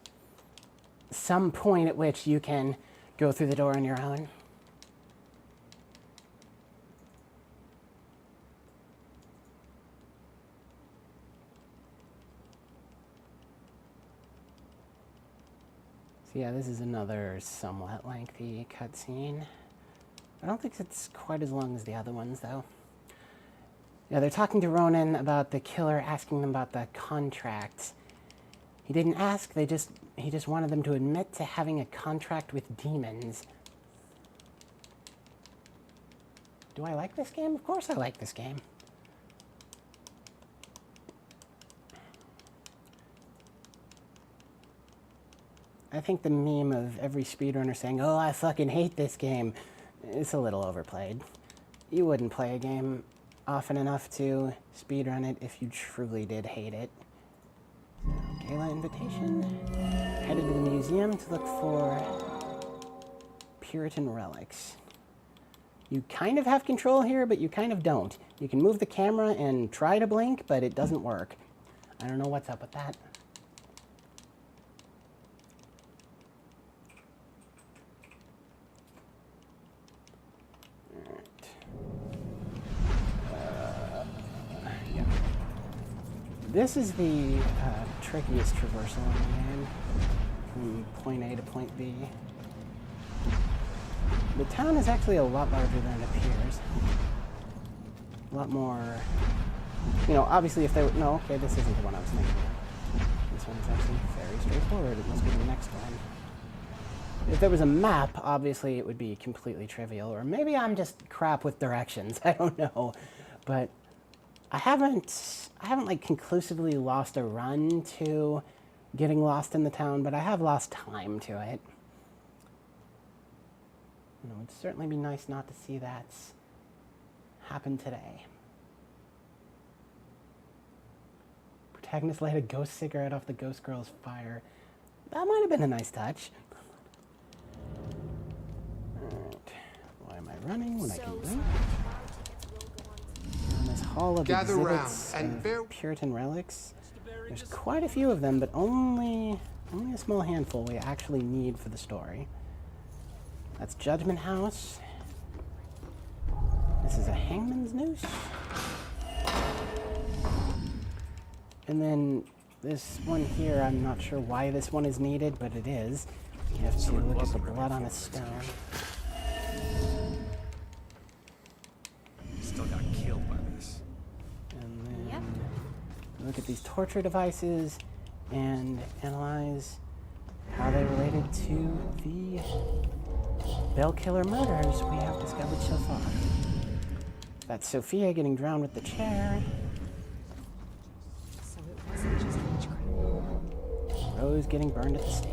some point at which you can go through the door on your own. So yeah, this is another somewhat lengthy cutscene. I don't think it's quite as long as the other ones, though. Yeah, they're talking to Ronan about the killer, asking them about the contracts. He didn't ask, he just wanted them to admit to having a contract with demons. Do I like this game? Of course I like this game. I think the meme of every speedrunner saying, "Oh, I fucking hate this game," is a little overplayed. You wouldn't play a game often enough to speedrun it if you truly did hate it. Gala invitation. Headed to the museum to look for Puritan relics. You kind of have control here, but you kind of don't. You can move the camera and try to blink, but it doesn't work. I don't know what's up with that. This is the trickiest traversal in the game, from point A to point B. The town is actually a lot larger than it appears. A lot more, you know, obviously if they were, no, okay, this isn't the one I was thinking of. This one's actually very straightforward. It must be the next one. If there was a map, obviously it would be completely trivial, or maybe I'm just crap with directions, I don't know. But I haven't like conclusively lost a run to getting lost in the town, but I have lost time to it. You know, it'd certainly be nice not to see that happen today. Protagonist light a ghost cigarette off the ghost girl's fire. That might have been a nice touch. Alright. Why am I running when I can blink? This hall of exhibits of Puritan relics. There's quite a few of them, but only a small handful we actually need for the story. That's Judgment House. This is a hangman's noose. And then this one here, I'm not sure why this one is needed, but it is. You have to look at the blood on a stone. Still got killed by this. And then look at these torture devices and analyze how they related to the Bell Killer murders we have discovered so far. That's Sophia getting drowned with the chair. So it wasn't just witchcraft. Rose getting burned at the stake.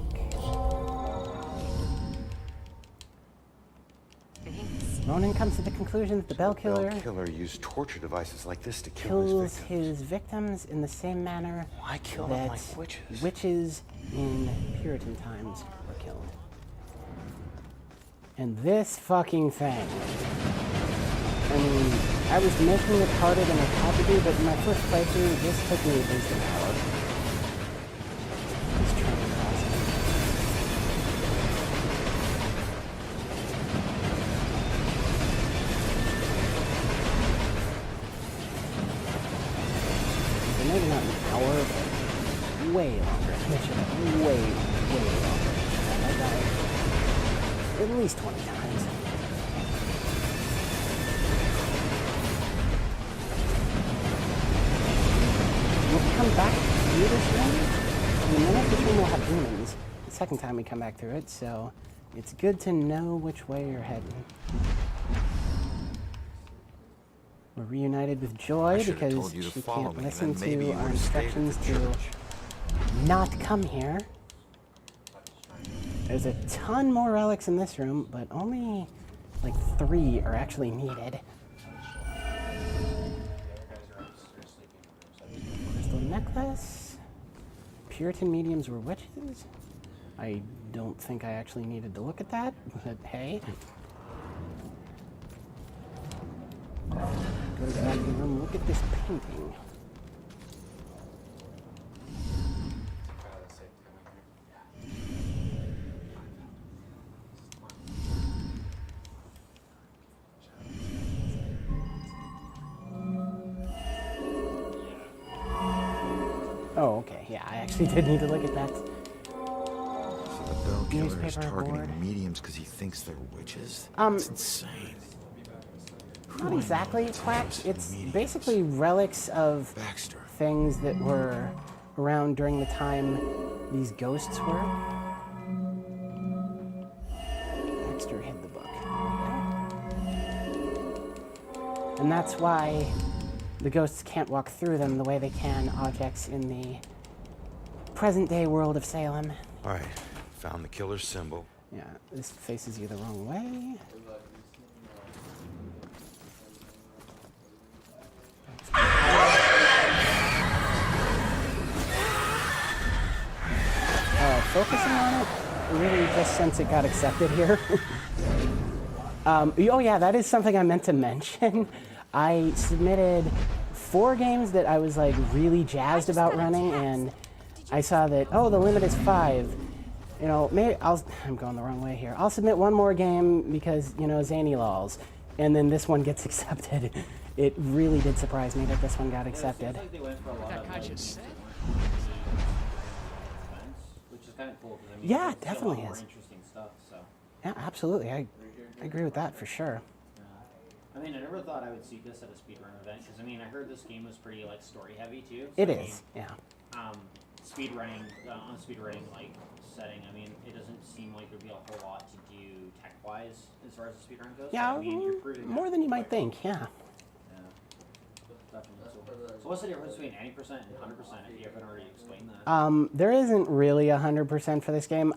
Ronan comes to the conclusion that the Bell Killer used torture devices like this to kills his victims in the same manner that witches in Puritan times were killed. And this fucking thing. I mean, I was making it harder than I had to do, but in my first playthrough, this took me at least an hour. This training process. So maybe not an hour, but way longer. Way longer. I died at least 20 times. We'll come back through this room. In a minute, this room will have demons. The second time we come back through it, so it's good to know which way you're heading. We're reunited with Joy because she can't listen to our instructions to not come here. There's a ton more relics in this room, but only like 3 are actually needed. Crystal necklace. Puritan mediums were witches. I don't think I actually needed to look at that, but hey. Go to the back of the room, look at this painting. Yeah, I actually did need to look at that. So the bell killer is Newspaper targeting board. mediums because he thinks they're witches? It's insane. Not exactly quack. It's basically relics of Baxter. things that were around during the time these ghosts were. Baxter hid the book. And that's why the ghosts can't walk through them the way they can objects in the present-day world of Salem. All right, found the killer's symbol. Yeah, this faces you the wrong way. Focusing on it, really just since it got accepted here. Oh yeah, that is something I meant to mention. I submitted 4 games that I was like really jazzed about running, and I saw that, oh, the limit is 5. You know, maybe I'm going the wrong way here. I'll submit 1 more game because, you know, zany laws, and then this one gets accepted. It really did surprise me that this one got accepted. It seems like they went for a lot of like, which is kind of cool. 'Cause, I mean, Yeah, it's it definitely a lot more is. interesting stuff. So. Yeah, absolutely. I agree with that for sure. I mean, I never thought I would see this at a speedrun event because I mean, I heard this game was pretty like story heavy too. So, It I is, yeah. Speedrunning on a speedrunning like setting. I mean, it doesn't seem like there'd be a whole lot to do tech wise as far as the speedrun goes. Yeah, but, I mean, you're proving more that than you might quite think, yeah. well. Yeah. Definitely. So what's the difference between 90% and 100%? If you haven't already explained that. There isn't really 100% for this game.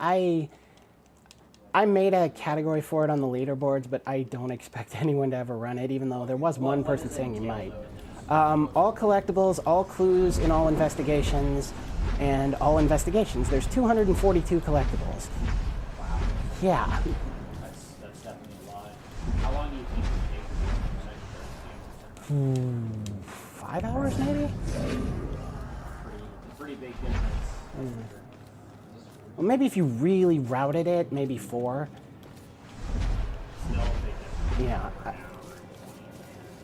I made a category for it on the leaderboards, but I don't expect anyone to ever run it, even though there was one person saying you might. All collectibles, all clues in all investigations, and all investigations. There's 242 collectibles. Wow. Yeah. That's definitely a lot. How long do you think it would take to do 5 hours maybe? pretty big difference. Well, maybe if you really routed it, maybe 4. Still a big difference. Yeah,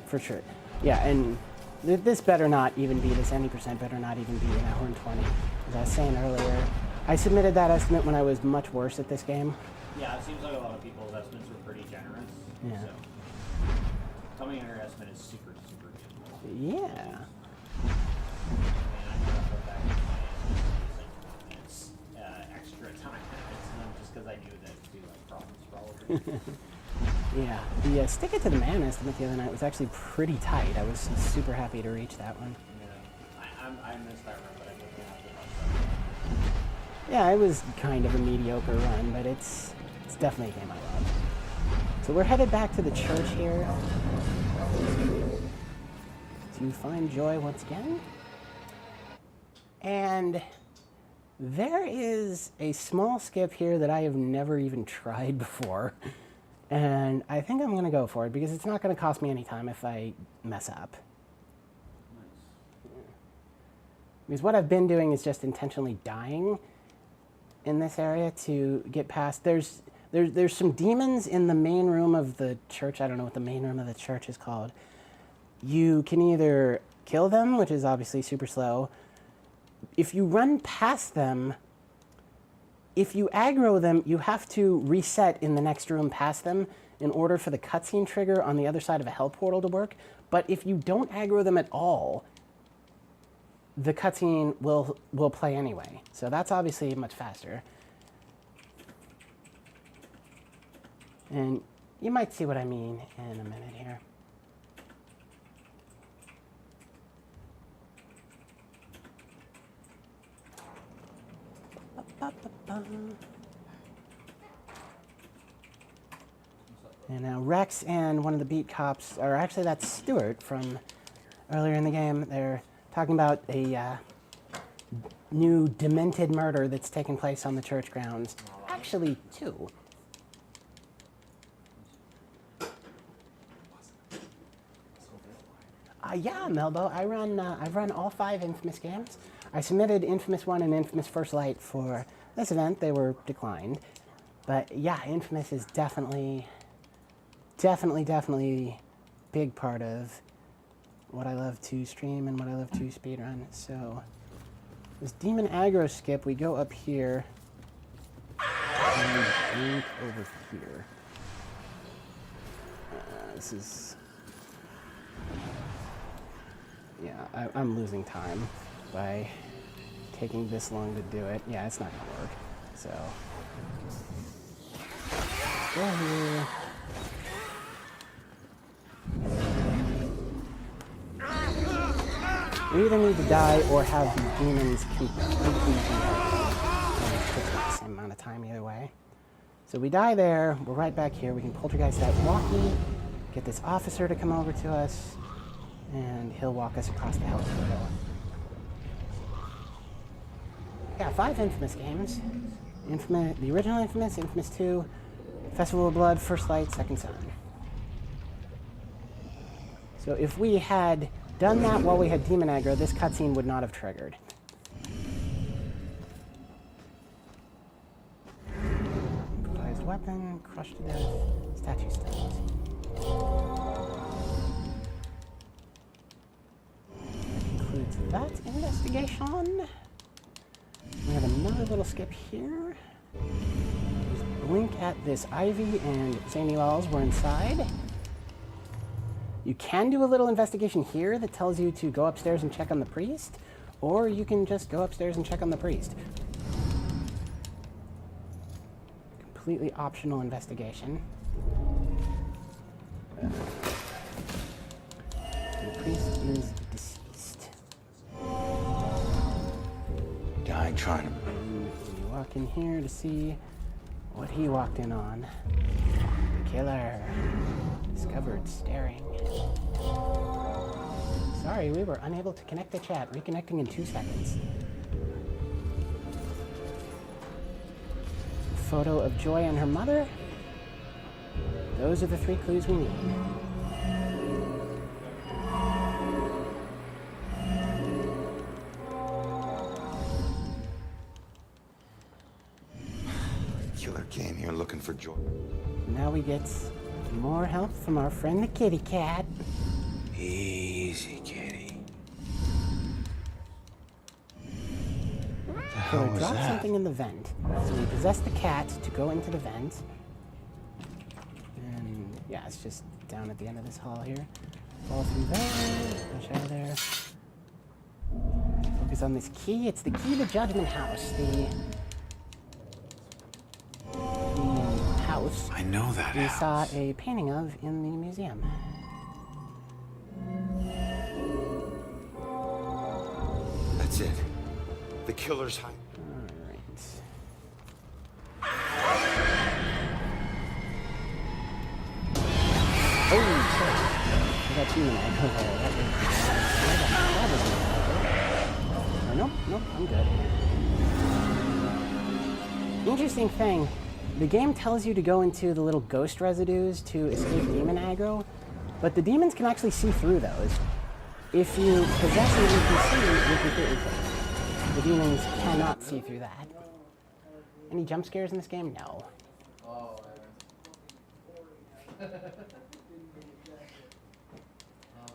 for sure. Yeah, and this better not even be, this 90% better not even be an hour and 20. As I was saying earlier, I submitted that estimate when I was much worse at this game. Yeah, it seems like a lot of people's estimates were pretty generous. Yeah. So, coming in your estimate is super, super good. Yeah. I mean, I had to put back in my estimate minutes, extra time minutes, just because I knew that it'd be like problems probably. Yeah. The stick it to the man estimate the other night was actually pretty tight. I was super happy to reach that one. Yeah. I missed that run, but I definitely have to watch that. Yeah, it was kind of a mediocre run, but it's definitely a game I love. So we're headed back to the church here to find Joy once again. And there is a small skip here that I have never even tried before. And I think I'm going to go for it because it's not going to cost me any time if I mess up. Because what I've been doing is just intentionally dying in this area to get past. There's some demons in the main room of the church. I don't know what the main room of the church is called. You can either kill them, which is obviously super slow. If you run past them, if you aggro them, you have to reset in the next room past them in order for the cutscene trigger on the other side of a hell portal to work. But if you don't aggro them at all, the cutscene will play anyway. So that's obviously much faster. And you might see what I mean in a minute here. And now Rex and one of the beat cops, or actually that's Stuart from earlier in the game. They're talking about a new demented murder that's taken place on the church grounds. Actually, 2. Yeah, Melbo. I've run all 5 Infamous games. I submitted Infamous 1 and Infamous First Light for this event. They were declined. But yeah, Infamous is definitely big part of what I love to stream and what I love to speedrun. So This demon aggro skip, we go up here. And we blink over here. This is... Yeah, I'm losing time by taking this long to do it. Yeah, it's not gonna work. So... Go here. We either need to die or have the demons completely beheaded. And it takes about the same amount of time either way. So we die there, we're right back here. We can poltergeist that walkie, get this officer to come over to us, and he'll walk us across the health portal. Yeah, 5 Infamous games. The original Infamous, Infamous 2, Festival of Blood, First Light, Second Son. So if we had done that while we had demon aggro, this cutscene would not have triggered. Improvised weapon, crushed to death, statue stones. That concludes that investigation. We have another little skip here. Just blink at this Ivy and Zany Walls were inside. You can do a little investigation here that tells you to go upstairs and check on the priest, or you can just go upstairs and check on the priest. Completely optional investigation. The priest is deceased. Died trying to... You walk in here to see what he walked in on. The killer. Discovered staring. Sorry, we were unable to connect the chat. Reconnecting in 2 seconds. Photo of Joy and her mother. Those are the 3 clues we need. The killer came here looking for Joy. Now we get more help from our friend the kitty cat. Easy, kitty. What the So hell we was dropped that? something in the vent. So we possessed the cat to go into the vent. And yeah, it's just down at the end of this hall here. Fall through there, push out of there. Focus on this key. It's the key to Judgment House. The house I know that we house. saw a painting of in the museum. That's it. The killer's hiding. Alright. Oh, shit. I got demon aggro there. That was oh, nope, nope, I'm good. Interesting thing. The game tells you to go into the little ghost residues to escape demon aggro, but the demons can actually see through those. If you possess an NPC, you're completely safe. The demons cannot see through that. Any jump scares in this game? No.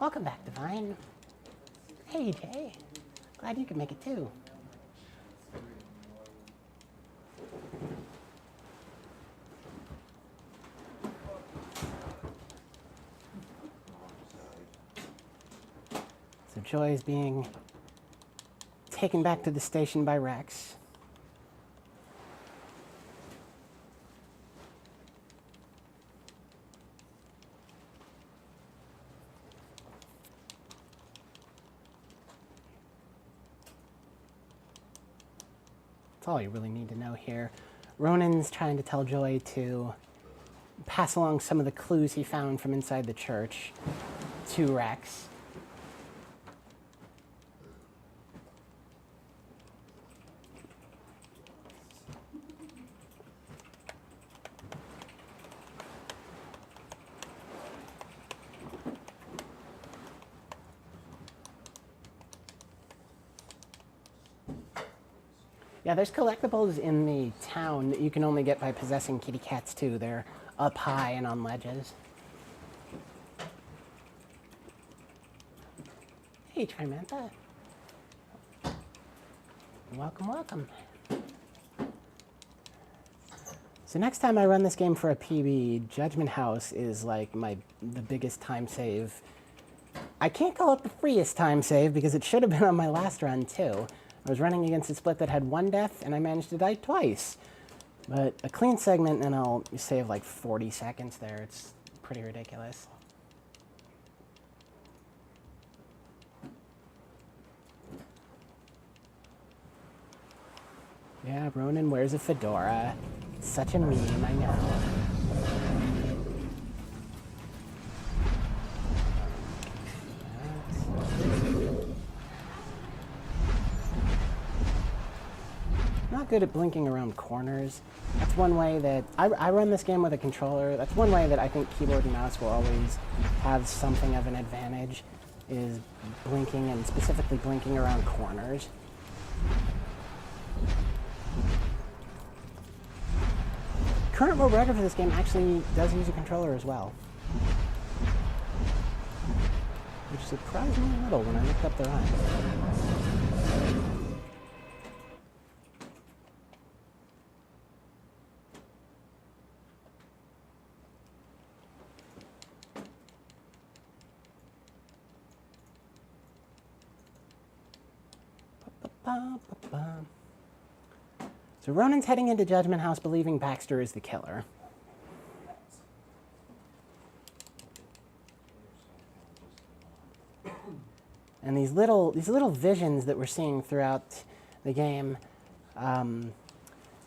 Welcome back, Divine. Hey, Jay. Glad you could make it too. So Joy is being taken back to the station by Rex. That's all you really need to know here. Ronan's trying to tell Joy to pass along some of the clues he found from inside the church to Rex. Yeah, there's collectibles in the town that you can only get by possessing kitty cats too. They're up high and on ledges. Hey, Trimantha. Welcome, welcome. So next time I run this game for a PB, Judgment House is like the biggest time save. I can't call it the freest time save because it should have been on my last run too. I was running against a split that had 1 death and I managed to die twice. But a clean segment and I'll save like 40 seconds there. It's pretty ridiculous. Yeah, Ronan wears a fedora. It's such a meme, I know. Not good at blinking around corners. That's one way that I run this game with a controller. That's one way that I think keyboard and mouse will always have something of an advantage, is blinking, and specifically blinking around corners. Current world record for this game actually does use a controller as well, which surprised me a little when I looked up the run. So Ronan's heading into Judgment House believing Baxter is the killer. And these little visions that we're seeing throughout the game,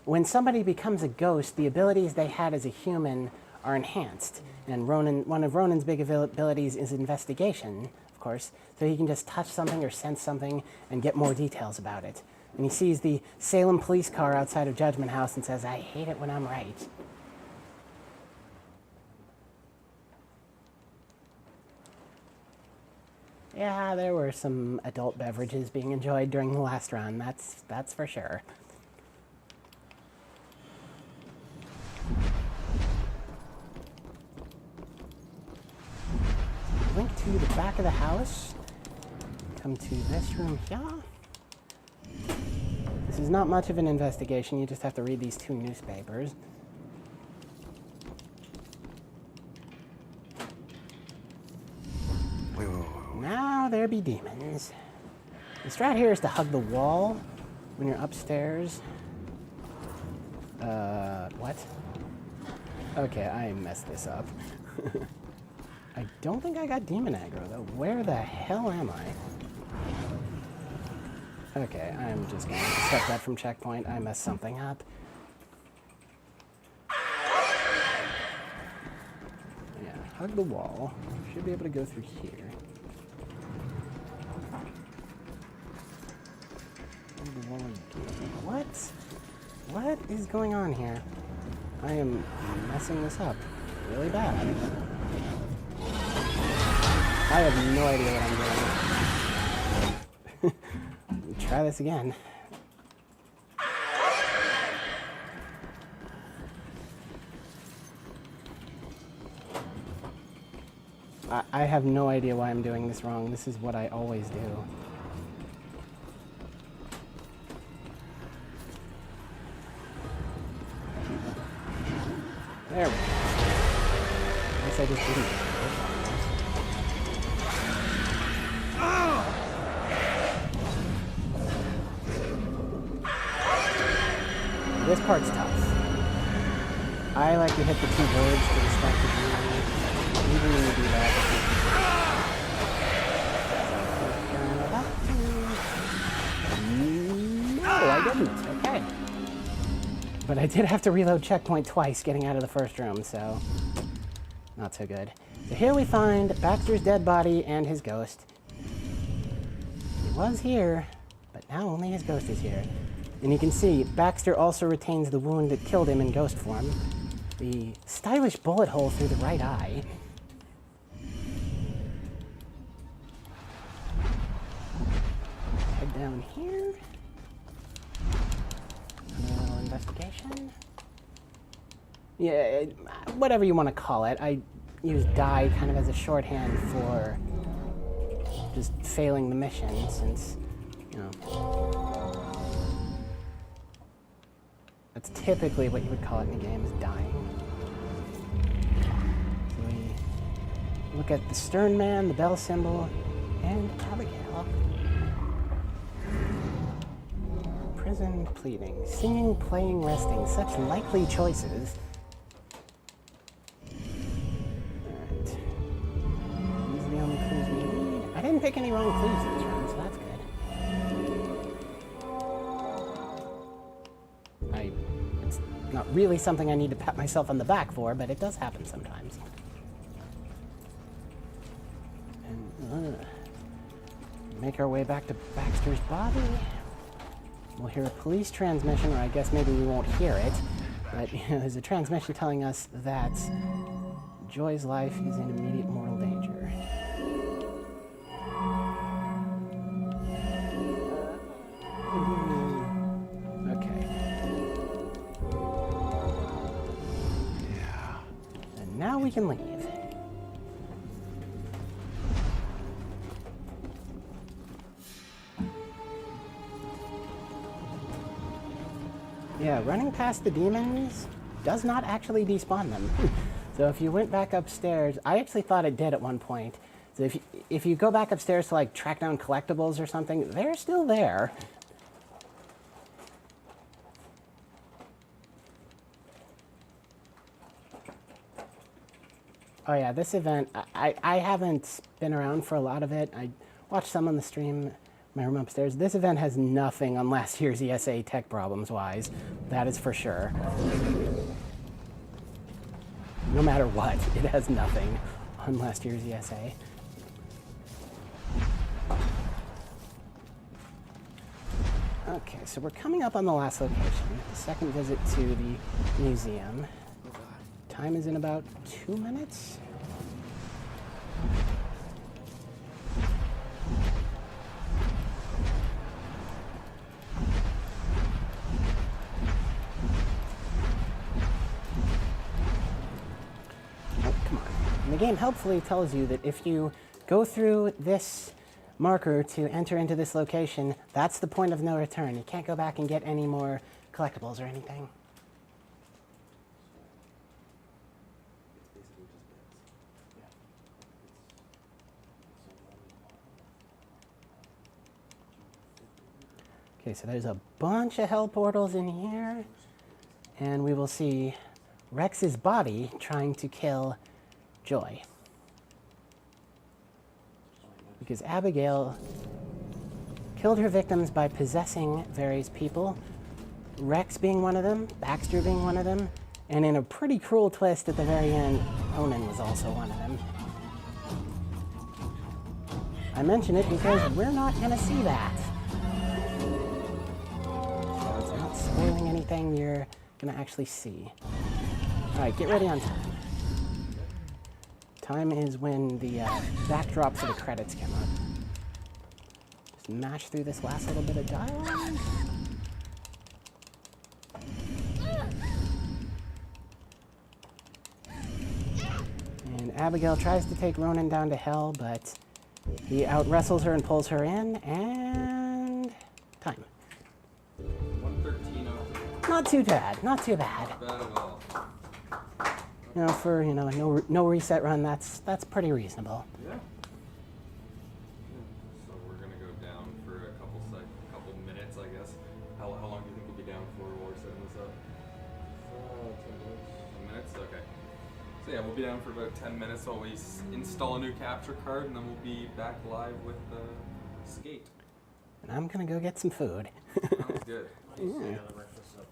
when somebody becomes a ghost, the abilities they had as a human are enhanced. And one of Ronan's big abilities is investigation, of course, so he can just touch something or sense something and get more details about it. And he sees the Salem police car outside of Judgment House and says, "I hate it when I'm right." Yeah, there were some adult beverages being enjoyed during the last run, that's for sure. Link to the back of the house. Come to this room here. This is not much of an investigation, you just have to read these 2 newspapers. Wait. Now there be demons. The strat here is to hug the wall when you're upstairs. What? Okay, I messed this up. I don't think I got demon aggro though. Where the hell am I? Okay, I'm just going to accept that from checkpoint. I messed something up. Yeah, hug the wall. Should be able to go through here. Hug the wall again. What? What is going on here? I am messing this up really bad. I have no idea what I'm doing. Try this again. I have no idea why I'm doing this wrong. This is what I always do. There we go. I guess I just didn't. This part's tough. I like to hit the 2 birds to distract the enemy. Even when you do that. No, I didn't. Okay. But I did have to reload checkpoint twice getting out of the first room, so not so good. So here we find Baxter's dead body and his ghost. He was here, but now only his ghost is here. And you can see, Baxter also retains the wound that killed him in ghost form. The stylish bullet hole through the right eye. Head down here. Another little investigation. Yeah, whatever you want to call it. I use die kind of as a shorthand for just failing the mission, since, you know... That's typically what you would call it in a game, is dying. So we look at the stern man, the bell symbol, and Abigail. Prison pleading. Singing, playing, resting. Such likely choices. Alright. These are the only clues we need. I didn't pick any wrong clues in this run, so that's good. It's not really something I need to pat myself on the back for, but it does happen sometimes. And make our way back to Baxter's body. We'll hear a police transmission, or I guess maybe we won't hear it, but there's a transmission telling us that Joy's life is in immediate mortal danger. Okay. Yeah. And now we can leave. Yeah, running past the demons does not actually despawn them. So if you went back upstairs, I actually thought it did at one point. So if you go back upstairs to like track down collectibles or something, they're still there. Oh yeah, this event, I haven't been around for a lot of it. I watched some on the stream, my room upstairs. This event has nothing on last year's ESA tech problems wise. That is for sure. No matter what, it has nothing on last year's ESA. Okay, so we're coming up on the last location. The second visit to the museum. Time is in about 2 minutes. Oh, come on. And the game helpfully tells you that if you go through this marker to enter into this location, that's the point of no return. You can't go back and get any more collectibles or anything. Okay, so there's a bunch of hell portals in here, and we will see Rex's body trying to kill Joy. Because Abigail killed her victims by possessing various people, Rex being one of them, Baxter being one of them, and in a pretty cruel twist at the very end, Onan was also one of them. I mention it because we're not going to see that. So it's not spoiling anything you're going to actually see. Alright, get ready on time. Time is when the backdrop for the credits come up. Just mash through this last little bit of dialogue. And Abigail tries to take Ronan down to hell, but he out-wrestles her and pulls her in, and time. 113. Not too bad, not too bad. Not bad at all. You know, for no reset run, that's pretty reasonable. Yeah. So we're gonna go down for a couple minutes, I guess. How long do you think we'll be down for while we're setting this up? 10 minutes. Okay. So yeah, we'll be down for about 10 minutes while we install a new capture card, and then we'll be back live with Skate. And I'm gonna go get some food. Sounds good. Yeah, the breakfast up.